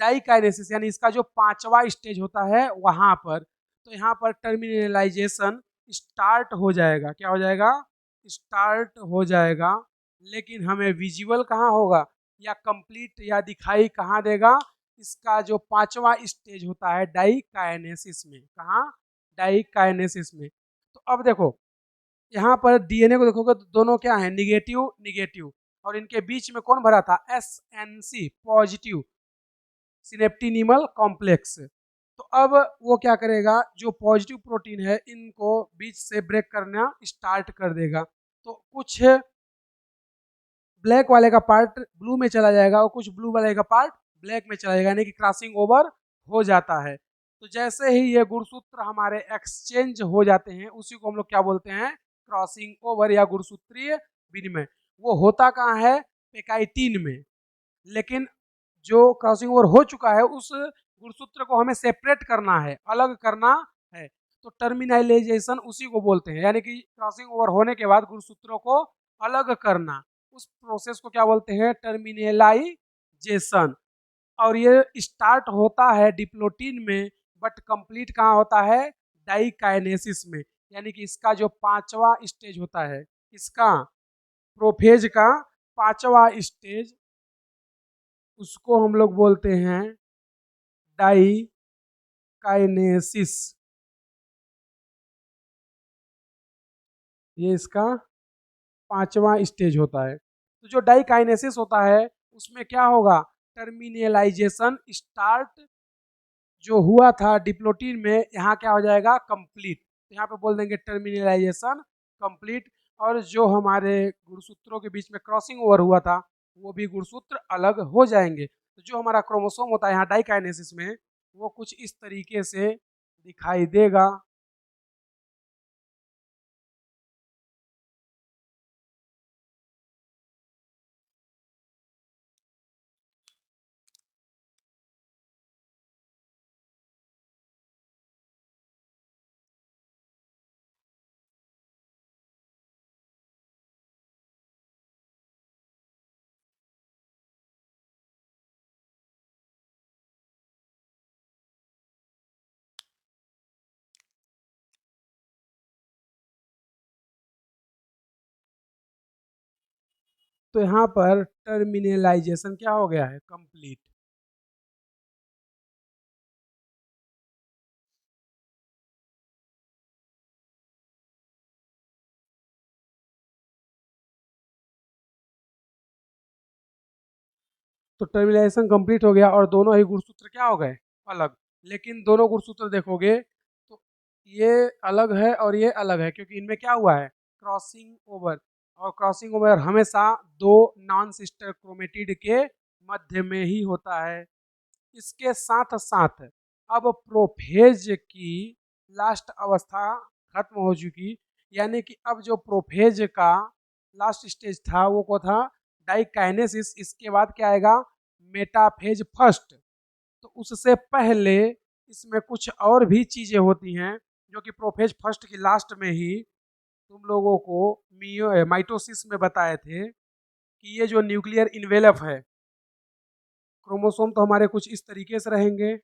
डाइकाइनेसिस, यानी इसका जो पांचवा स्टेज होता है वहां पर। तो यहाँ पर टर्मिनलाइजेशन स्टार्ट हो जाएगा, क्या हो जाएगा, स्टार्ट हो जाएगा, लेकिन हमें विजुअल कहाँ होगा, या कंप्लीट या दिखाई कहाँ देगा, इसका जो पांचवा स्टेज होता है डाइकाइनेसिस में। कहाँ, डाइकाइनेसिस में। तो अब देखो यहाँ पर डीएनए को देखोगे तो दोनों क्या है, निगेटिव निगेटिव, और इनके बीच में कौन भरा था, एसएनसी पॉजिटिव, सिनेप्टिनिमल कॉम्प्लेक्स। तो अब वो क्या करेगा, जो पॉजिटिव प्रोटीन है इनको बीच से ब्रेक करना स्टार्ट कर देगा। तो कुछ ब्लैक वाले का पार्ट ब्लू में चला जाएगा और कुछ ब्लू वाले का पार्ट ब्लैक में चला जाएगा, यानी कि क्रॉसिंग ओवर हो जाता है। तो जैसे ही ये गुणसूत्र हमारे एक्सचेंज हो जाते हैं, उसी को हम लोग क्या बोलते हैं, क्रॉसिंग ओवर या गुणसूत्रीय विनिमय। वो होता कहाँ है, पेकाइटिन में, लेकिन जो क्रॉसिंग ओवर हो चुका है उस गुणसूत्र को हमें सेपरेट करना है, अलग करना है। तो टर्मिनलाइजेशन उसी को बोलते हैं, यानी कि क्रॉसिंग ओवर होने के बाद गुणसूत्रों को अलग करना, उस प्रोसेस को क्या बोलते हैं, टर्मिनलाइजेशन। और ये स्टार्ट होता है डिप्लोटिन में, बट कंप्लीट कहाँ होता है, डाइकाइनेसिस में। यानी कि इसका जो पांचवा स्टेज होता है, इसका प्रोफेज का पांचवा स्टेज, उसको हम लोग बोलते हैं डाइकाइनेसिस। ये इसका पांचवा स्टेज होता है। तो जो डाइकाइनेसिस होता है उसमें क्या होगा, टर्मिनलाइजेशन स्टार्ट जो हुआ था डिप्लोटिन में, यहाँ क्या हो जाएगा, कंप्लीट। तो यहाँ पे बोल देंगे टर्मिनलाइजेशन कंप्लीट। और जो हमारे गुणसूत्रों के बीच में क्रॉसिंग ओवर हुआ था वो भी गुणसूत्र अलग हो जाएंगे। तो जो हमारा क्रोमोसोम होता है यहाँ डाइकाइनेसिस में, वो कुछ इस तरीके से दिखाई देगा। तो यहाँ पर टर्मिनलाइजेशन क्या हो गया है, कंप्लीट। तो टर्मिनेशन कंप्लीट हो गया और दोनों ही गुणसूत्र क्या हो गए, अलग। लेकिन दोनों गुणसूत्र देखोगे तो ये अलग है और ये अलग है, क्योंकि इनमें क्या हुआ है, क्रॉसिंग ओवर। और क्रॉसिंग ओवर हमेशा दो नॉन सिस्टर क्रोमेटिड के मध्य में ही होता है। इसके साथ साथ अब प्रोफेज की लास्ट अवस्था खत्म हो चुकी, यानी कि अब जो प्रोफेज का लास्ट स्टेज था वो को था डाइकाइनेसिस। इसके बाद क्या आएगा, मेटाफेज फर्स्ट। तो उससे पहले इसमें कुछ और भी चीजें होती हैं जो कि प्रोफेज फर्स्ट की लास्ट में ही तुम लोगों को माइटोसिस में बताए थे कि ये जो न्यूक्लियर इन्वेलप है, क्रोमोसोम तो हमारे कुछ इस तरीके से रहेंगे।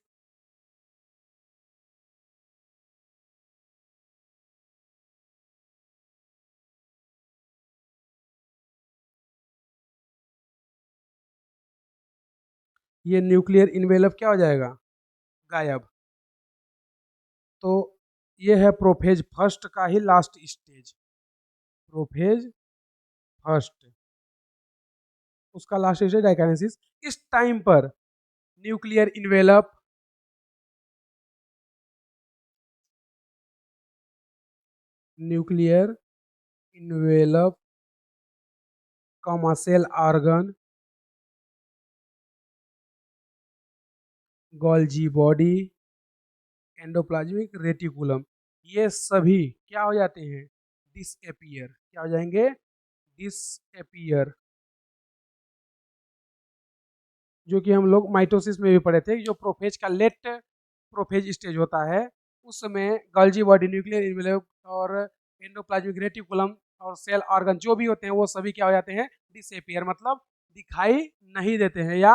ये न्यूक्लियर इन्वेलप क्या हो जाएगा, गायब। तो ये है प्रोफेज फर्स्ट का ही लास्ट स्टेज, प्रोफेज फर्स्ट, उसका लास्ट स्टेज डाइकाइनेसिस। इस टाइम पर nuclear envelope, nuclear envelope cell organ, Golgi body, endoplasmic reticulum, ये सभी क्या हो जाते हैं, डिसएपियर। क्या हो जाएंगे, डिसएपियर। जो कि हम लोग माइटोसिस में भी पढ़े थे, जो प्रोफेज का लेट प्रोफेज स्टेज होता है उसमें गोल्गी बॉडी, न्यूक्लियर इन्वेलप और एंडोप्लाज्मिक रेटिकुलम और सेल ऑर्गन जो भी होते हैं वो सभी क्या हो जाते हैं, डिसएपियर, मतलब दिखाई नहीं देते हैं या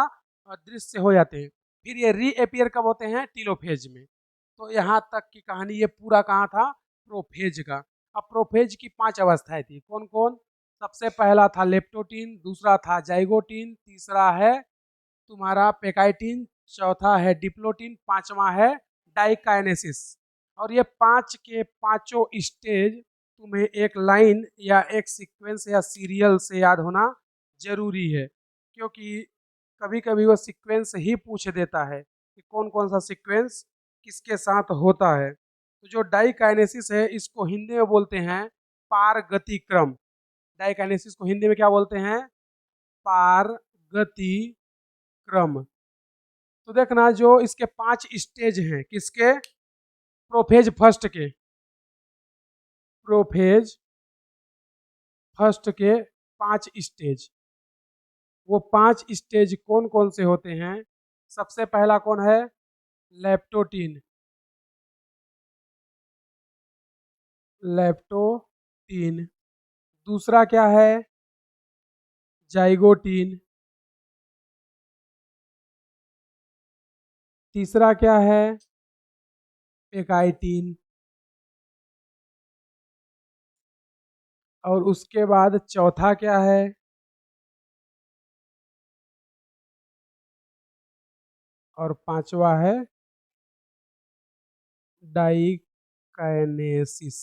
अदृश्य हो जाते हैं। फिर ये रीएपियर कब होते हैं, टीलोफेज में। तो यहाँ तक की कहानी ये पूरा कहाँ था, प्रोफेज का। अब प्रोफेज की 5 अवस्थाएं थी, कौन कौन? सबसे पहला था लेप्टोटीन, दूसरा था जाइगोटीन, तीसरा है तुम्हारा पेकाइटिन, चौथा है डिप्लोटीन, पांचवा है डाइकाइनेसिस। और ये 5 के पांचों स्टेज तुम्हें एक लाइन या एक सीक्वेंस या सीरियल से याद होना जरूरी है, क्योंकि कभी कभी वो सीक्वेंस ही पूछ देता है कि कौन कौन सा सीक्वेंस किसके साथ होता है। तो जो डाइकाइनेसिस है इसको हिंदी में बोलते हैं पारगति क्रम। डाइकाइनेसिस को हिंदी में क्या बोलते हैं, पारगति क्रम। तो देखना जो इसके 5 स्टेज हैं, किसके, प्रोफेज फर्स्ट के, प्रोफेज फर्स्ट के 5 स्टेज। वो 5 स्टेज कौन कौन से होते हैं? सबसे पहला कौन है, लेप्टोटीन, लेप्टोटीन। दूसरा क्या है, जाइगोटीन। तीसरा क्या है, पेकाइटीन। और उसके बाद चौथा क्या है, और पांचवा है डाइकाइनेसिस।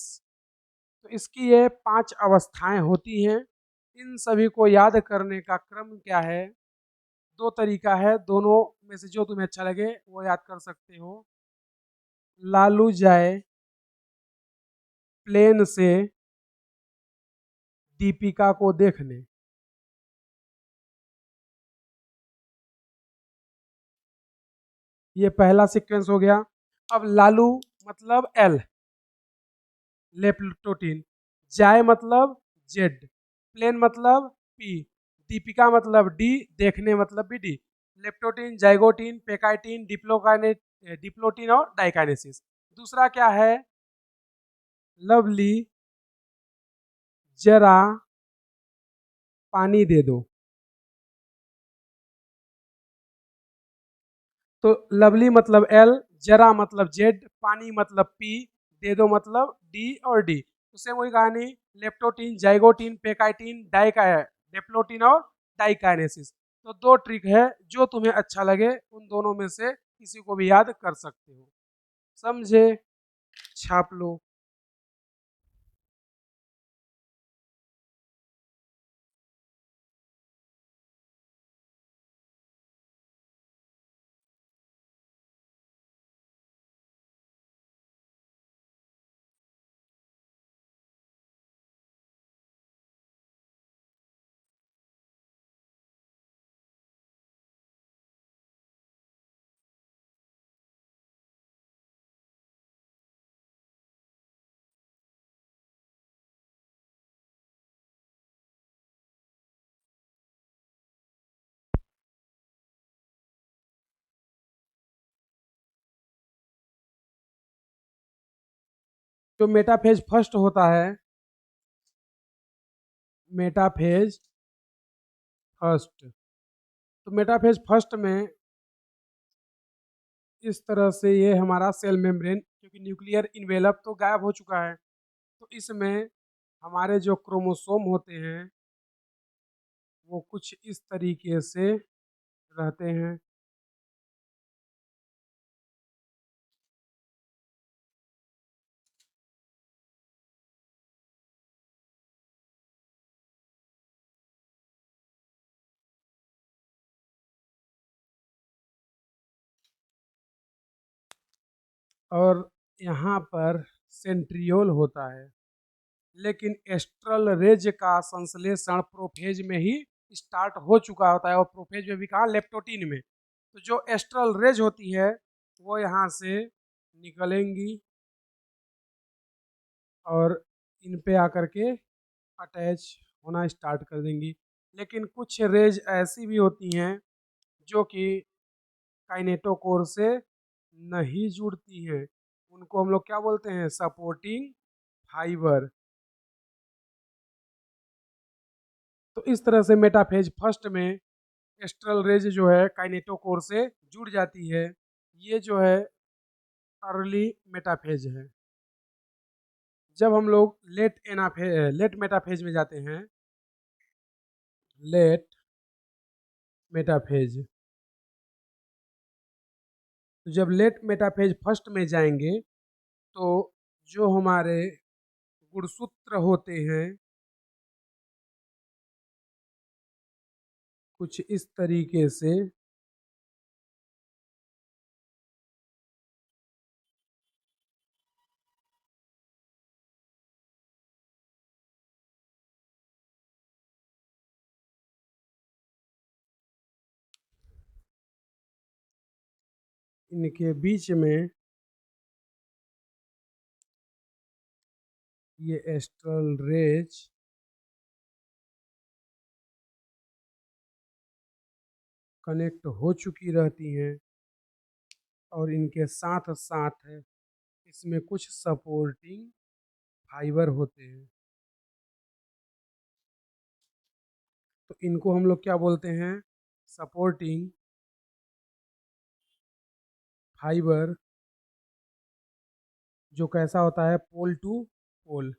तो इसकी ये 5 अवस्थाएं होती हैं। इन सभी को याद करने का क्रम क्या है, 2 तरीका है, दोनों में से जो तुम्हें अच्छा लगे वो याद कर सकते हो। लालू जाए प्लेन से दीपिका को देखने। ये पहला सीक्वेंस हो गया। अब लालू मतलब एल, लेप्टोटीन, जाए मतलब जेड, प्लेन मतलब पी, दीपिका मतलब डी, देखने मतलब भी डी। लेप्टोटीन, जाइगोटीन, पेकाइटीन, डिप्लोकाइनेट, डिप्लोटीन और डाइकाइनेसिस। दूसरा क्या है, लवली जरा पानी दे दो। तो लवली मतलब एल, जरा मतलब जेड, पानी मतलब पी, दे दो मतलब डी और डी। उससे वही कहानी, लेप्टोटीन, जाइगोटीन, पेकाइटीन, डाइका, डेप्लोटीन और डाइकाइनेसिस। तो 2 ट्रिक है, जो तुम्हें अच्छा लगे उन दोनों में से किसी को भी याद कर सकते हो। समझे? छाप लो। जो मेटाफेज फर्स्ट होता है, मेटाफेज फर्स्ट, तो मेटाफेज फर्स्ट में इस तरह से ये हमारा सेल मेम्ब्रेन, क्योंकि न्यूक्लियर इन्वेलप तो गायब हो चुका है, तो इसमें हमारे जो क्रोमोसोम होते हैं वो कुछ इस तरीके से रहते हैं। और यहाँ पर सेंट्रियोल होता है, लेकिन एस्ट्रल रेज का संश्लेषण प्रोफेज में ही स्टार्ट हो चुका होता है, और प्रोफेज में भी कहाँ, लेप्टोटीन में। तो जो एस्ट्रल रेज होती है वो यहाँ से निकलेंगी और इन पे आकर के अटैच होना स्टार्ट कर देंगी। लेकिन कुछ रेज ऐसी भी होती हैं जो कि काइनेटोकोर से नहीं जुड़ती हैं, उनको हम लोग क्या बोलते हैं, सपोर्टिंग फाइबर। तो इस तरह से मेटाफेज फर्स्ट में एस्ट्रल रेज जो है काइनेटोकोर से जुड़ जाती है। ये जो है अर्ली मेटाफेज है। जब हम लोग लेट मेटाफेज में जाते हैं, लेट मेटाफेज, तो जब लेट मेटाफेज फर्स्ट में जाएंगे तो जो हमारे गुणसूत्र होते हैं कुछ इस तरीके से इनके बीच में ये एस्ट्रल रेज कनेक्ट हो चुकी रहती हैं और इनके साथ साथ इसमें कुछ सपोर्टिंग फाइबर होते हैं। तो इनको हम लोग क्या बोलते हैं, सपोर्टिंग फाइबर, जो कैसा होता है, पोल टू पोल।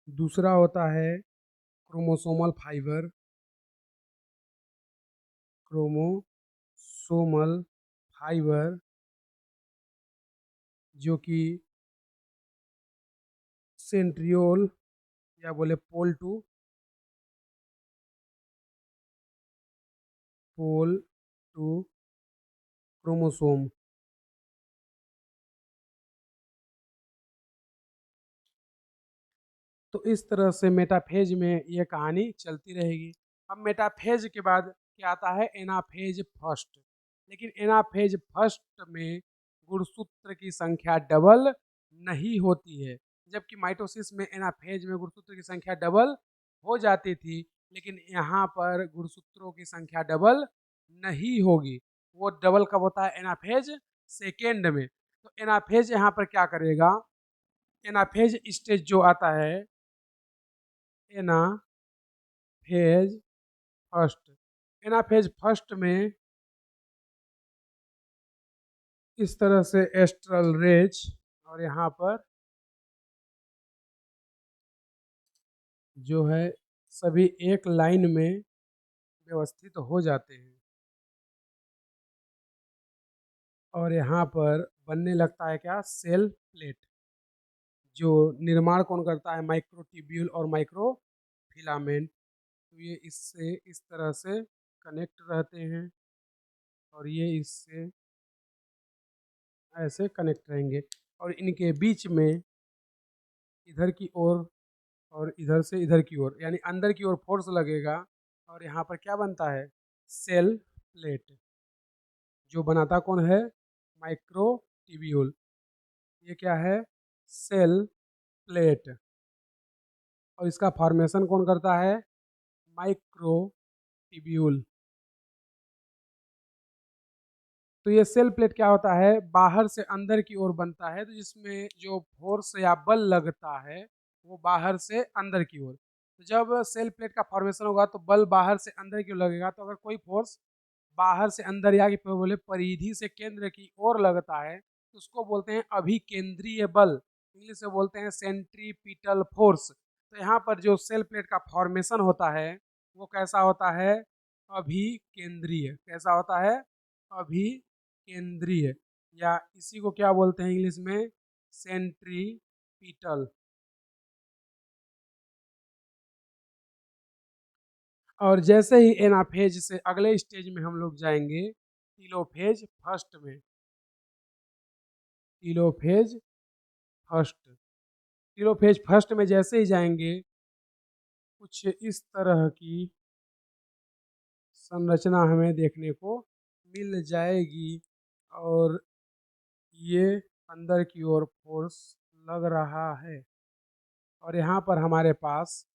दूसरा होता है क्रोमोसोमल फाइबर, क्रोमोसोमल फाइबर जो कि सेंट्रियोल या बोले पोल टू क्रोमोसोम। तो इस तरह से मेटाफेज में ये कहानी चलती रहेगी। अब मेटाफेज के बाद क्या आता है, एनाफेज फर्स्ट। लेकिन एनाफेज फर्स्ट में गुणसूत्र की संख्या डबल नहीं होती है, जबकि माइटोसिस में एनाफेज में गुणसूत्र की संख्या डबल हो जाती थी, लेकिन यहाँ पर गुणसूत्रों की संख्या डबल नहीं होगी। वो डबल कब होता है, एनाफेज सेकेंड में। तो एनाफेज यहाँ पर क्या करेगा, एनाफेज स्टेज जो आता है, एनाफेज फर्स्ट, एनाफेज फर्स्ट में इस तरह से एस्ट्रल रेज और यहाँ पर जो है सभी एक लाइन में व्यवस्थित हो जाते हैं और यहाँ पर बनने लगता है क्या, सेल प्लेट, जो निर्माण कौन करता है, माइक्रोट्यूब्यूल और माइक्रोफिलामेंट। तो ये इससे इस तरह से कनेक्ट रहते हैं और ये इससे ऐसे कनेक्ट रहेंगे और इनके बीच में इधर की ओर और इधर से इधर की ओर, यानी अंदर की ओर फोर्स लगेगा और यहाँ पर क्या बनता है, सेल प्लेट, जो बनाता कौन है, माइक्रोट्यूब्यूल। ये क्या है, सेल प्लेट, और इसका फॉर्मेशन कौन करता है, माइक्रोट्यूब्यूल। तो ये सेल प्लेट क्या होता है, बाहर से अंदर की ओर बनता है, तो जिसमें जो फोर्स या बल लगता है वो बाहर से अंदर की ओर। तो जब सेल प्लेट का फॉर्मेशन होगा तो बल बाहर से अंदर की ओर लगेगा। तो अगर कोई फोर्स बाहर से अंदर या कि बोले परिधि से केंद्र की ओर लगता है तो उसको बोलते हैं अभिकेंद्रीय बल, इंग्लिश से बोलते हैं सेंट्रीपिटल फोर्स। तो यहाँ पर जो सेल प्लेट का फॉर्मेशन होता है वो कैसा होता है, अभिकेंद्रीय। कैसा होता है, अभिकेंद्रीय, या इसी को क्या बोलते हैं इंग्लिश में, सेंट्रीपिटल। और जैसे ही एनाफेज से अगले स्टेज में हम लोग जाएंगे टीलोफेज फर्स्ट में, टीलोफेज फर्स्ट, टीलोफेज फर्स्ट में जैसे ही जाएंगे कुछ इस तरह की संरचना हमें देखने को मिल जाएगी और ये अंदर की ओर फोर्स लग रहा है और यहाँ पर हमारे पास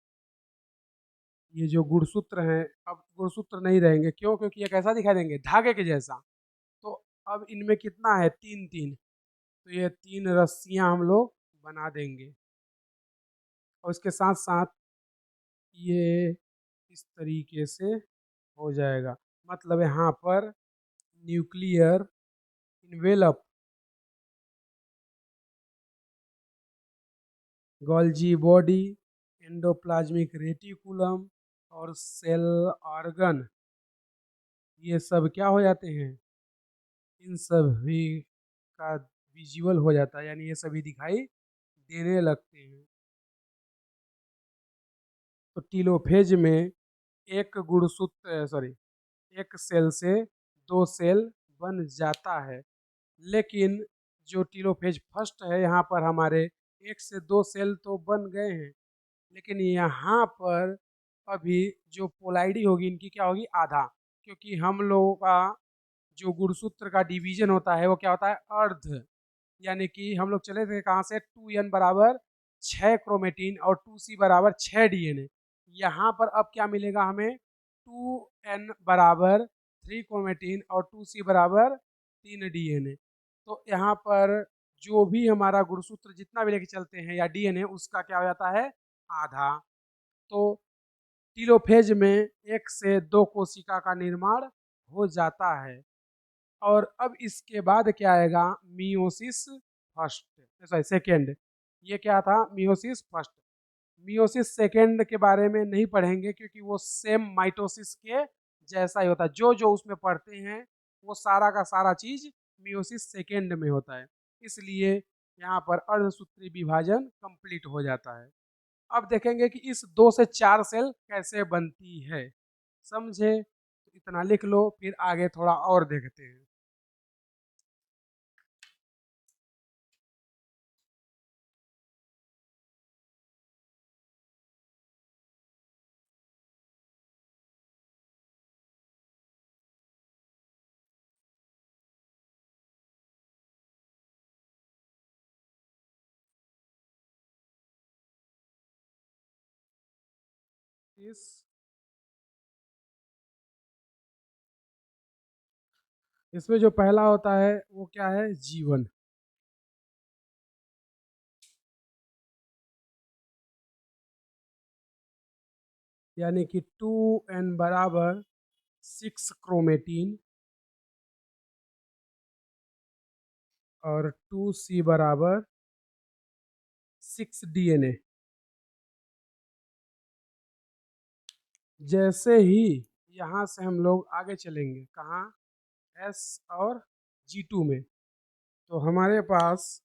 ये जो गुणसूत्र हैं, अब गुणसूत्र नहीं रहेंगे, क्यों, क्योंकि ये कैसा दिखाई देंगे, धागे के जैसा। तो अब इनमें कितना है, 3 3, तो ये 3 रस्सियाँ हम लोग बना देंगे और इसके साथ साथ ये इस तरीके से हो जाएगा। मतलब यहाँ पर nuclear envelope, Golgi body, endoplasmic reticulum और सेल ऑर्गन, ये सब क्या हो जाते हैं, इन सभी का विजुअल हो जाता है, यानी ये सभी दिखाई देने लगते हैं। तो टीलोफेज में एक गुणसूत्र सॉरी एक सेल से 2 सेल बन जाता है, लेकिन जो टीलोफेज फर्स्ट है यहाँ पर हमारे 1 से 2 सेल तो बन गए हैं, लेकिन यहाँ पर अभी जो पोलाइडी होगी इनकी क्या होगी, आधा, क्योंकि हम लोगों का जो गुणसूत्र का डिवीजन होता है वो क्या होता है, अर्ध, यानी कि हम लोग चले थे कहाँ से, 2n बराबर 6 क्रोमेटिन और 2c बराबर 6 डीएनए। यहाँ पर अब क्या मिलेगा हमें, 2n बराबर 3 क्रोमेटिन और 2c बराबर 3 डीएनए। तो यहाँ पर जो भी हमारा गुणसूत्र जितना भी लेके चलते हैं या डीएनए, उसका क्या हो जाता है, आधा। तो टीलोफेज में 1 से 2 कोशिका का निर्माण हो जाता है। और अब इसके बाद क्या आएगा, मियोसिस फर्स्ट सॉरी सेकेंड, ये क्या था, मियोसिस फर्स्ट। मियोसिस सेकेंड के बारे में नहीं पढ़ेंगे क्योंकि वो सेम माइटोसिस के जैसा ही होता है, जो जो उसमें पढ़ते हैं वो सारा का सारा चीज मियोसिस सेकेंड में होता है, इसलिए यहाँ पर अर्धसूत्री विभाजन कंप्लीट हो जाता है। अब देखेंगे कि इस 2 से 4 सेल कैसे बनती है, समझे, तो इतना लिख लो, फिर आगे थोड़ा और देखते हैं। इस इसमें जो पहला होता है वो क्या है, जीवन, यानी कि 2n बराबर 6 क्रोमेटीन और 2c बराबर 6 डीएनए। जैसे ही यहाँ से हम लोग आगे चलेंगे कहाँ, S और G2 में, तो हमारे पास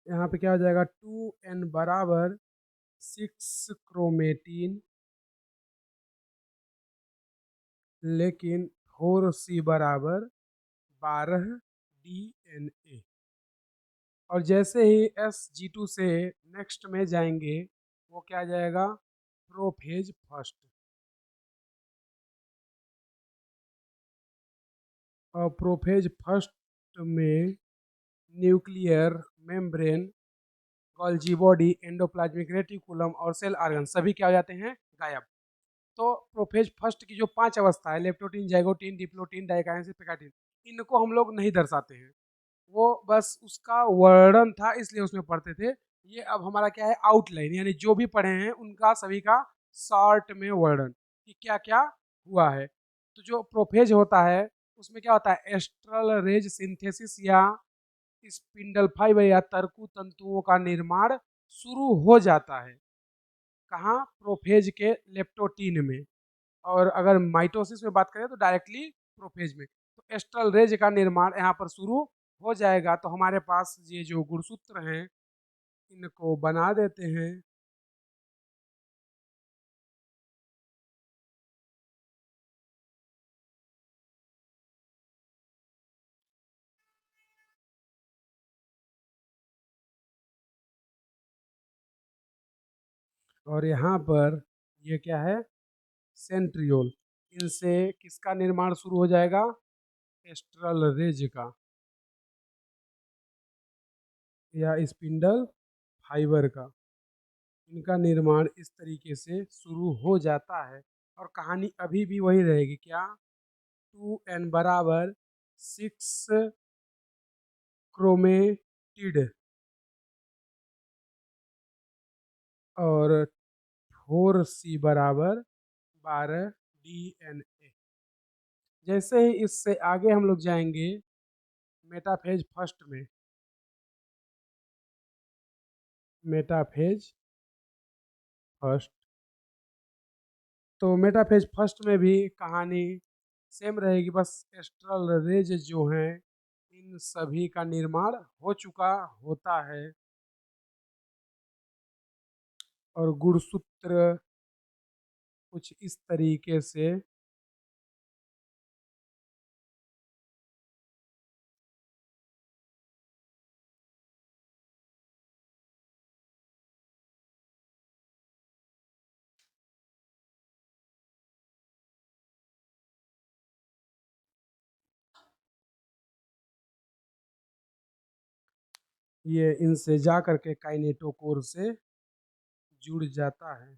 यहाँ पे क्या हो जाएगा, 2n बराबर 6 क्रोमेटीन, लेकिन 4c बराबर 12 डीएनए। और जैसे ही SG2 से नेक्स्ट में जाएंगे वो क्या आ जाएगा, प्रोफेज फर्स्ट। और प्रोफेज फर्स्ट में nuclear membrane, Golgi body, endoplasmic reticulum और सेल ऑर्गन सभी क्या हो जाते हैं, गायब। तो प्रोफेज फर्स्ट की जो 5 अवस्था है, लेप्टोटीन, जाइगोटीन, डिप्लोटीन, डाइकाइनेसिस, पेकाटीन, इनको हम लोग नहीं दर्शाते हैं, वो बस उसका वर्णन था इसलिए उसमें पढ़ते थे। ये अब हमारा क्या है, आउटलाइन, यानी जो भी पढ़े हैं उनका सभी का शॉर्ट में वर्णन कि क्या क्या हुआ है। तो जो प्रोफेज होता है उसमें क्या होता है, एस्ट्रल रेज सिंथेसिस या स्पिंडल फाइबर या तरकु तंतुओं का निर्माण शुरू हो जाता है, कहाँ, प्रोफेज के लेप्टोटीन में। और अगर माइटोसिस में बात करें तो डायरेक्टली प्रोफेज में। तो एस्ट्रल रेज का निर्माण यहाँ पर शुरू हो जाएगा, तो हमारे पास ये जो गुणसूत्र हैं इनको बना देते हैं। और यहाँ पर ये क्या है, सेंट्रियोल, इनसे किसका निर्माण शुरू हो जाएगा, एस्ट्रल रेज का या स्पिंडल फाइबर का, इनका निर्माण इस तरीके से शुरू हो जाता है। और कहानी अभी भी वही रहेगी क्या, 2n बराबर 6 क्रोमेटिड और 4c बराबर 12 DNA। जैसे ही इससे आगे हम लोग जाएंगे मेटाफेज फर्स्ट में, मेटाफेज फर्स्ट, तो मेटाफेज फर्स्ट में भी कहानी सेम रहेगी, बस एस्ट्रल रेज जो हैं इन सभी का निर्माण हो चुका होता है और गुणसूत्र कुछ इस तरीके से ये इनसे जा करके काइनेटोकोर से जुड़ जाता है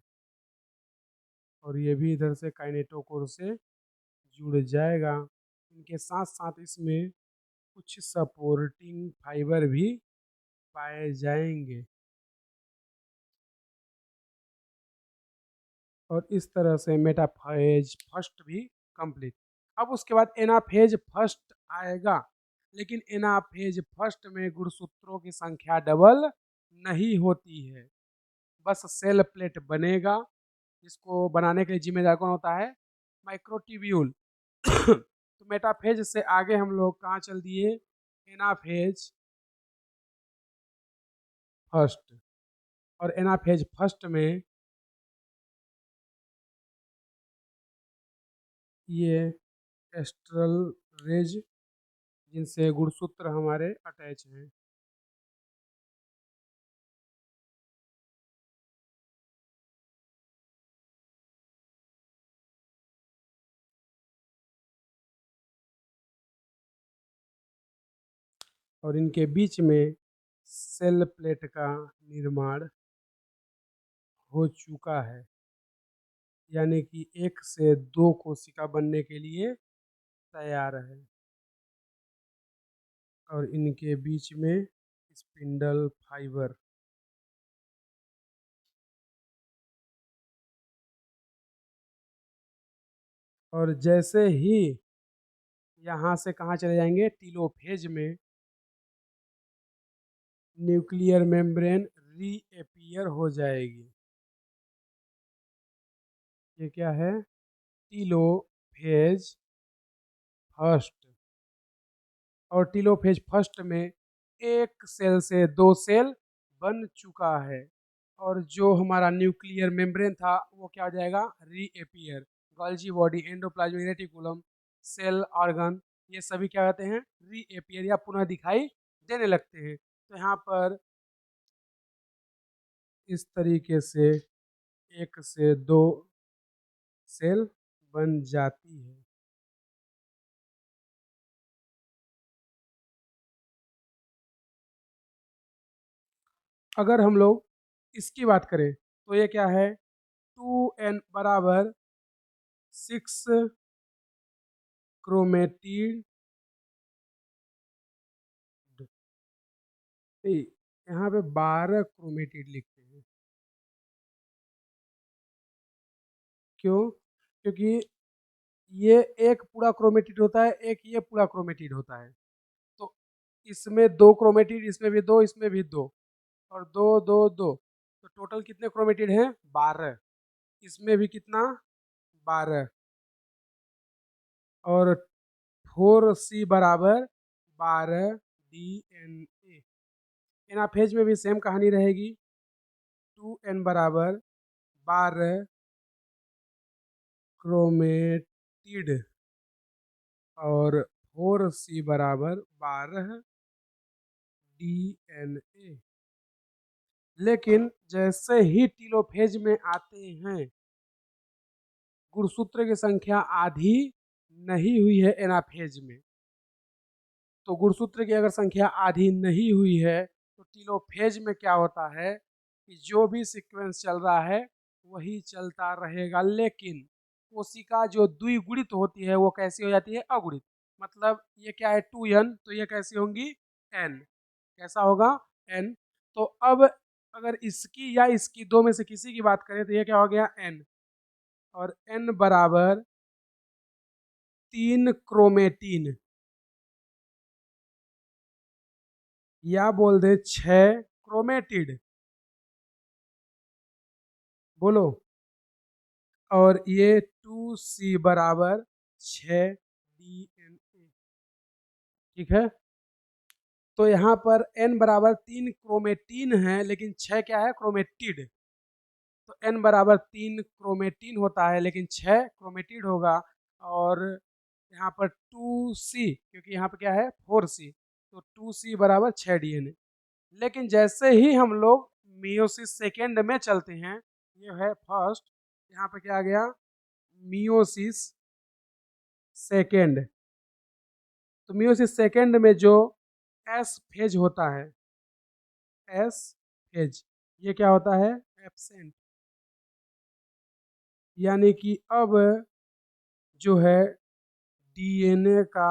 और ये भी इधर से काइनेटोकोर से जुड़ जाएगा। इनके साथ साथ इसमें कुछ सपोर्टिंग फाइबर भी पाए जाएंगे और इस तरह से मेटाफेज फर्स्ट भी कंप्लीट। अब उसके बाद एनाफेज फर्स्ट आएगा, लेकिन एनाफेज फर्स्ट में गुणसूत्रों की संख्या डबल नहीं होती है, बस सेल प्लेट बनेगा। इसको बनाने के लिए जिम्मेदार कौन होता है, माइक्रोट्यूब्यूल। तो मेटाफेज से आगे हम लोग कहाँ चल दिए, एनाफेज फर्स्ट, और एनाफेज फर्स्ट में ये एस्ट्रल रेज जिनसे गुणसूत्र हमारे अटैच हैं, और इनके बीच में सेल प्लेट का निर्माण हो चुका है, यानी कि 1 से 2 कोशिका बनने के लिए तैयार है और इनके बीच में स्पिंडल फाइबर। और जैसे ही यहाँ से कहाँ चले जाएंगे, टीलोफेज में न्यूक्लियर मेम्ब्रेन रीअपियर हो जाएगी। ये क्या है, टीलोफेज फर्स्ट, और टीलोफेज फर्स्ट में 1 सेल से 2 सेल बन चुका है और जो हमारा न्यूक्लियर मेम्ब्रेन था वो क्या हो जाएगा, reappear. Golgi body, endoplasmic reticulum, cell organ, ये सभी क्या कहते हैं, रीअपियर या पुनः दिखाई देने लगते हैं। तो यहाँ पर इस तरीके से 1 से 2 सेल बन जाती है। अगर हम लोग इसकी बात करें तो ये क्या है, 2n बराबर 6 क्रोमेटिड, यहाँ पे 12 क्रोमेटिड लिखते हैं, क्यों, क्योंकि ये एक पूरा क्रोमेटिड होता है, एक ये पूरा क्रोमेटिड होता है। तो इसमें 2 क्रोमेटिड, इसमें भी 2, इसमें भी 2, और 2 2 2, तो टोटल कितने क्रोमेटिड हैं, 12। इसमें भी कितना, 12, और 4c बराबर 12 DNA। एनाफेज में भी सेम कहानी रहेगी, 2n बराबर 12 क्रोमेटिड और 4c बराबर 12 DNA। लेकिन जैसे ही टीलोफेज में आते हैं, गुणसूत्र की संख्या आधी नहीं हुई है एनाफेज में, तो गुणसूत्र की अगर संख्या आधी नहीं हुई है तो टेलोफेज में क्या होता है कि जो भी सीक्वेंस चल रहा है वही चलता रहेगा, लेकिन कोशिका जो द्विगुणित होती है वो कैसी हो जाती है, अगुणित। मतलब ये क्या है 2n, तो ये कैसी होंगी, n। कैसा होगा, n। तो अब अगर इसकी या इसकी दो में से किसी की बात करें तो ये क्या हो गया, n। और n बराबर 3 क्रोमेटिन, या बोल दे 6 क्रोमेटिड, बोलो। और ये 2C बराबर 6 DNA, ठीक है। तो यहाँ पर n बराबर 3 क्रोमेटिन है, लेकिन 6 क्या है, क्रोमेटिड। तो n बराबर 3 क्रोमेटिन होता है, लेकिन 6 क्रोमेटिड होगा। और यहाँ पर 2C, क्योंकि यहाँ पर क्या है 4C, तो 2C बराबर 6 DNA। लेकिन जैसे ही हम लोग मियोसिस सेकेंड में चलते हैं, ये है फर्स्ट, यहाँ पे क्या आ गया, मियोसिस सेकेंड। तो मियोसिस सेकेंड में जो एस फेज होता है, एस फेज, ये क्या होता है, एब्सेंट। यानी कि अब जो है डीएनए का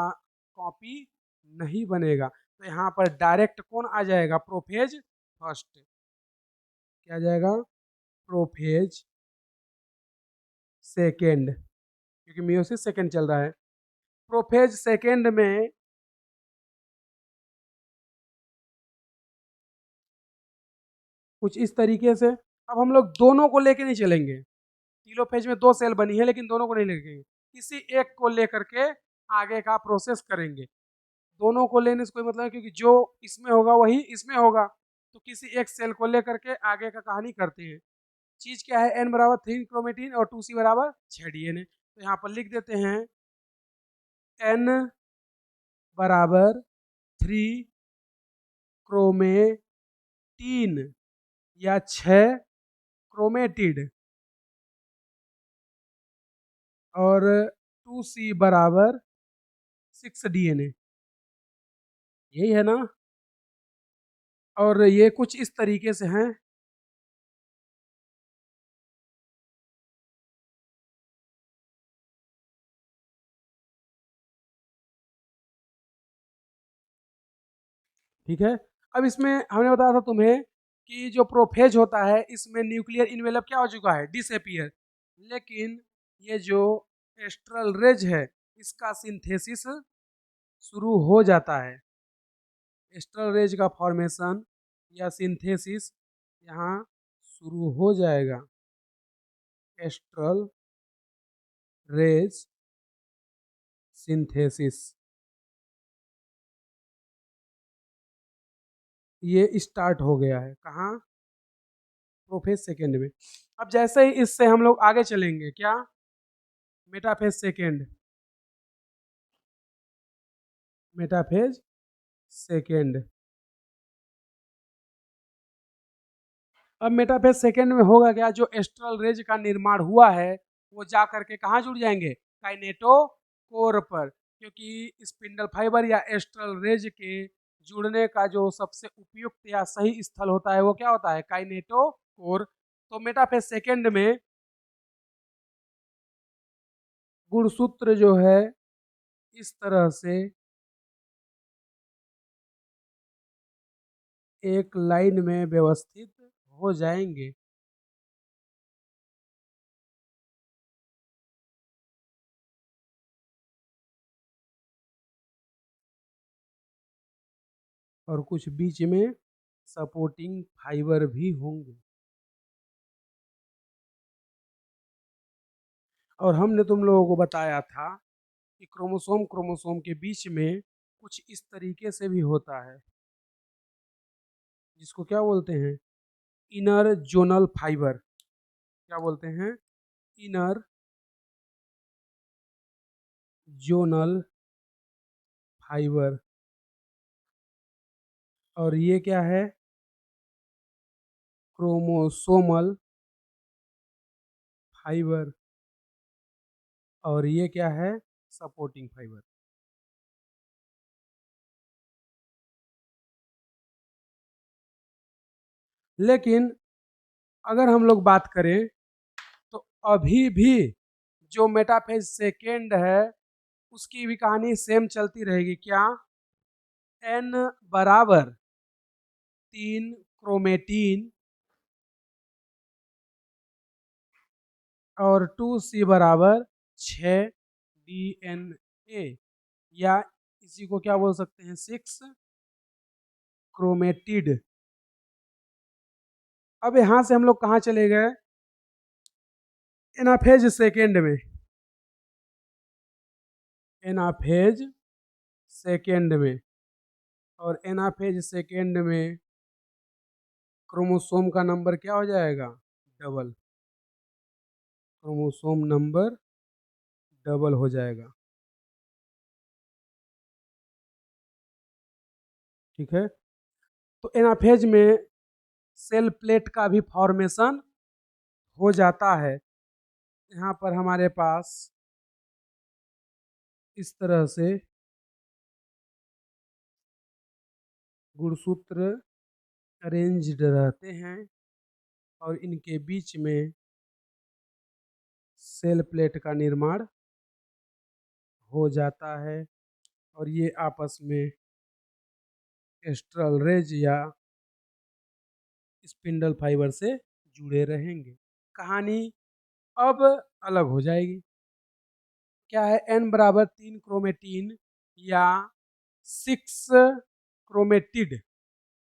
कॉपी नहीं बनेगा। तो यहाँ पर डायरेक्ट कौन आ जाएगा, प्रोफेज फर्स्ट। क्या आ जाएगा, प्रोफेज सेकेंड, क्योंकि मियोसिस सेकेंड चल रहा है। प्रोफेज सेकेंड में कुछ इस तरीके से, अब हम लोग दोनों को लेके नहीं चलेंगे। टीलोफेज में 2 सेल बनी है, लेकिन दोनों को नहीं लेके, किसी एक को लेकर के आगे का प्रोसेस करेंगे। दोनों को लेने से कोई मतलब है, क्योंकि जो इसमें होगा वही इसमें होगा। तो किसी एक सेल को लेकर के आगे का कहानी करते हैं। चीज क्या है, n बराबर 3 क्रोमेटिन और 2C बराबर 6 DNA। तो यहाँ पर लिख देते हैं n बराबर 3 क्रोमेटिन या 6 क्रोमेटिड, और 2C बराबर 6 DNA, यही है ना। और ये कुछ इस तरीके से हैं। ठीक है। अब इसमें हमने बताया था तुम्हें कि जो प्रोफेज होता है इसमें न्यूक्लियर इनवेलप क्या हो चुका है, डिसअपियर। लेकिन ये जो एस्ट्रल रेज है इसका सिंथेसिस शुरू हो जाता है। एस्ट्रल रेज का फॉर्मेशन या सिंथेसिस यहाँ शुरू हो जाएगा। एस्ट्रल रेज सिंथेसिस ये स्टार्ट हो गया है, कहाँ, प्रोफेज सेकेंड में। अब जैसे ही इससे हम लोग आगे चलेंगे, क्या, मेटाफेज सेकेंड, मेटाफेज सेकेंड। अब मेटाफेज सेकेंड में होगा क्या, जो एस्ट्रल रेज का निर्माण हुआ है वो जा करके कहाँ जुड़ जाएंगे, काइनेटोकोर पर। क्योंकि स्पिंडल फाइबर या एस्ट्रल रेज के जुड़ने का जो सबसे उपयुक्त या सही स्थल होता है वो क्या होता है, काइनेटोकोर। तो मेटाफेज सेकेंड में गुणसूत्र जो है इस तरह से एक लाइन में व्यवस्थित हो जाएंगे। और कुछ बीच में सपोर्टिंग फाइबर भी होंगे। और हमने तुम लोगों को बताया था कि क्रोमोसोम क्रोमोसोम के बीच में कुछ इस तरीके से भी होता है, जिसको क्या बोलते हैं, इनर जोनल फाइबर। क्या बोलते हैं, इनर जोनल फाइबर। और ये क्या है, क्रोमोसोमल फाइबर। और ये क्या है, सपोर्टिंग फाइबर। लेकिन अगर हम लोग बात करें तो अभी भी जो मेटाफेज सेकेंड है उसकी भी कहानी सेम चलती रहेगी। क्या? n बराबर 3 क्रोमेटीन और 2c बराबर 6 DNA, या इसी को क्या बोल सकते हैं, 6 क्रोमेटिड। अब यहां से हम लोग कहाँ चले गए? एनाफेज सेकेंड में। एनाफेज सेकेंड में, और एनाफेज सेकेंड में क्रोमोसोम का नंबर क्या हो जाएगा? डबल। क्रोमोसोम नंबर डबल हो जाएगा। ठीक है, तो एनाफेज में सेल प्लेट का भी फॉर्मेशन हो जाता है। यहाँ पर हमारे पास इस तरह से गुणसूत्र अरेंज्ड रहते हैं और इनके बीच में सेल प्लेट का निर्माण हो जाता है और ये आपस में एस्ट्रल या स्पिंडल फाइबर से जुड़े रहेंगे। कहानी अब अलग हो जाएगी। क्या है? n बराबर 3 क्रोमेटीन या 6 क्रोमेटिड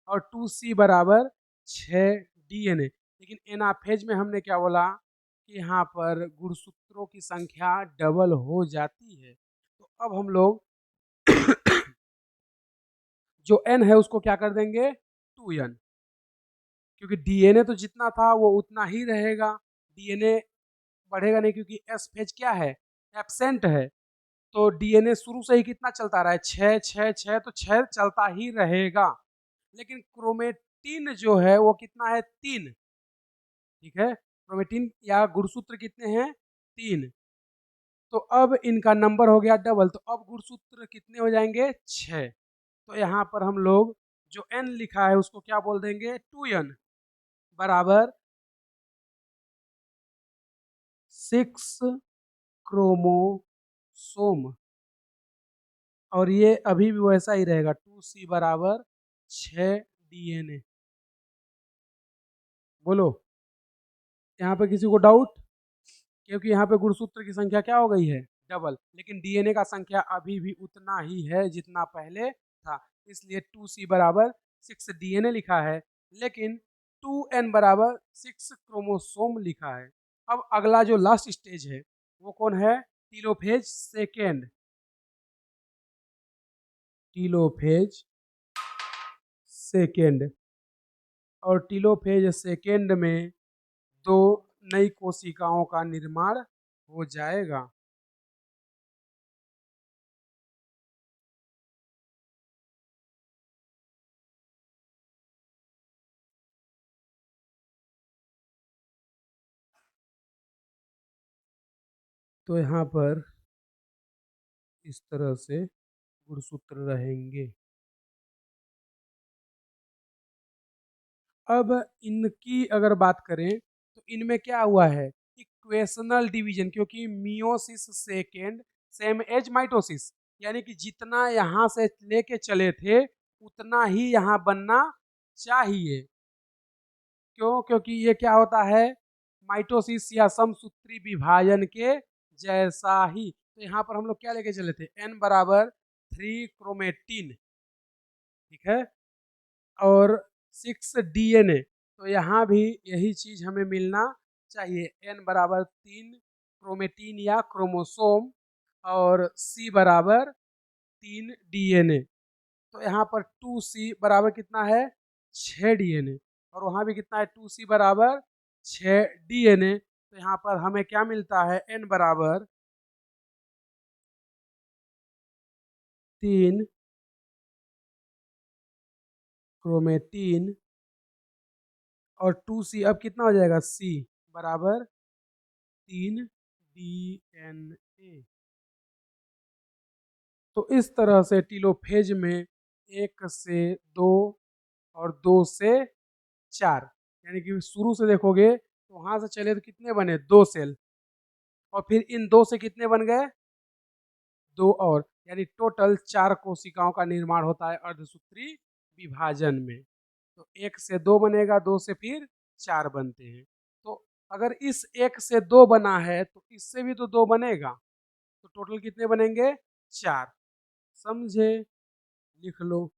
और 2c बराबर 6 DNA। लेकिन एनाफेज में हमने क्या बोला कि यहाँ पर गुणसूत्रों की संख्या डबल हो जाती है। तो अब हम लोग जो n है उसको क्या कर देंगे? 2n, क्योंकि DNA तो जितना था वो उतना ही रहेगा, DNA बढ़ेगा नहीं, क्योंकि एस फेज क्या है? एब्सेंट है। तो DNA शुरू से ही कितना चलता रहा है? 6 6 6, तो 6 चलता ही रहेगा। लेकिन क्रोमेटिन जो है वो कितना है? 3। ठीक है, क्रोमेटिन या गुणसूत्र कितने हैं? 3। तो अब इनका नंबर हो गया डबल, तो अब गुणसूत्र कितने हो जाएंगे? 6। तो यहाँ पर हम लोग जो n लिखा है उसको क्या बोल देंगे? 2n बराबर 6 क्रोमोसोम, और ये अभी भी वैसा ही रहेगा, 2c बराबर 6 DNA। बोलो, यहाँ पे किसी को डाउट? क्योंकि यहाँ पे गुणसूत्र की संख्या क्या हो गई है? डबल, लेकिन DNA का संख्या अभी भी उतना ही है जितना पहले था, इसलिए 2c बराबर 6 DNA लिखा है, लेकिन 2n बराबर 6 क्रोमोसोम लिखा है। अब अगला जो लास्ट स्टेज है वो कौन है? Telophase second. टीलोफेज सेकेंड, और टीलोफेज सेकेंड में 2 नई कोशिकाओं का निर्माण हो जाएगा। तो यहाँ पर इस तरह से गुणसूत्र रहेंगे। अब इनकी अगर बात करें तो इनमें क्या हुआ है? इक्वेशनल डिवीजन, क्योंकि meiosis second same as mitosis, यानी कि जितना यहाँ से लेके चले थे उतना ही यहाँ बनना चाहिए। क्यों? क्योंकि ये क्या होता है? माइटोसिस या समसूत्री विभाजन के जैसा ही। तो यहाँ पर हम लोग क्या लेके चले थे? n बराबर 3 क्रोमेटिन, ठीक है, और 6 DNA। तो यहाँ भी यही चीज हमें मिलना चाहिए, n बराबर 3 क्रोमेटिन या क्रोमोसोम और c बराबर 3 DNA। तो यहाँ पर 2c बराबर कितना है? 6 DNA, और वहाँ भी कितना है? 2c बराबर 6 DNA। तो यहाँ पर हमें क्या मिलता है? n बराबर 3 क्रोमेटिन और 2c, अब कितना हो जाएगा? c बराबर 3 DNA। तो इस तरह से टीलोफेज में 1 से 2 और 2 से 4 यानी कि शुरू से देखोगे तो वहाँ से चले तो कितने बने, 2 सेल, और फिर इन 2 से कितने बन गए, 2 और, यानी टोटल 4 कोशिकाओं का निर्माण होता है अर्धसूत्री विभाजन में। तो 1 से 2 बनेगा, 2 से फिर 4 बनते हैं। तो अगर इस 1 से 2 बना है तो इससे भी तो 2 बनेगा, तो टोटल कितने बनेंगे, 4। समझे? लिख लो।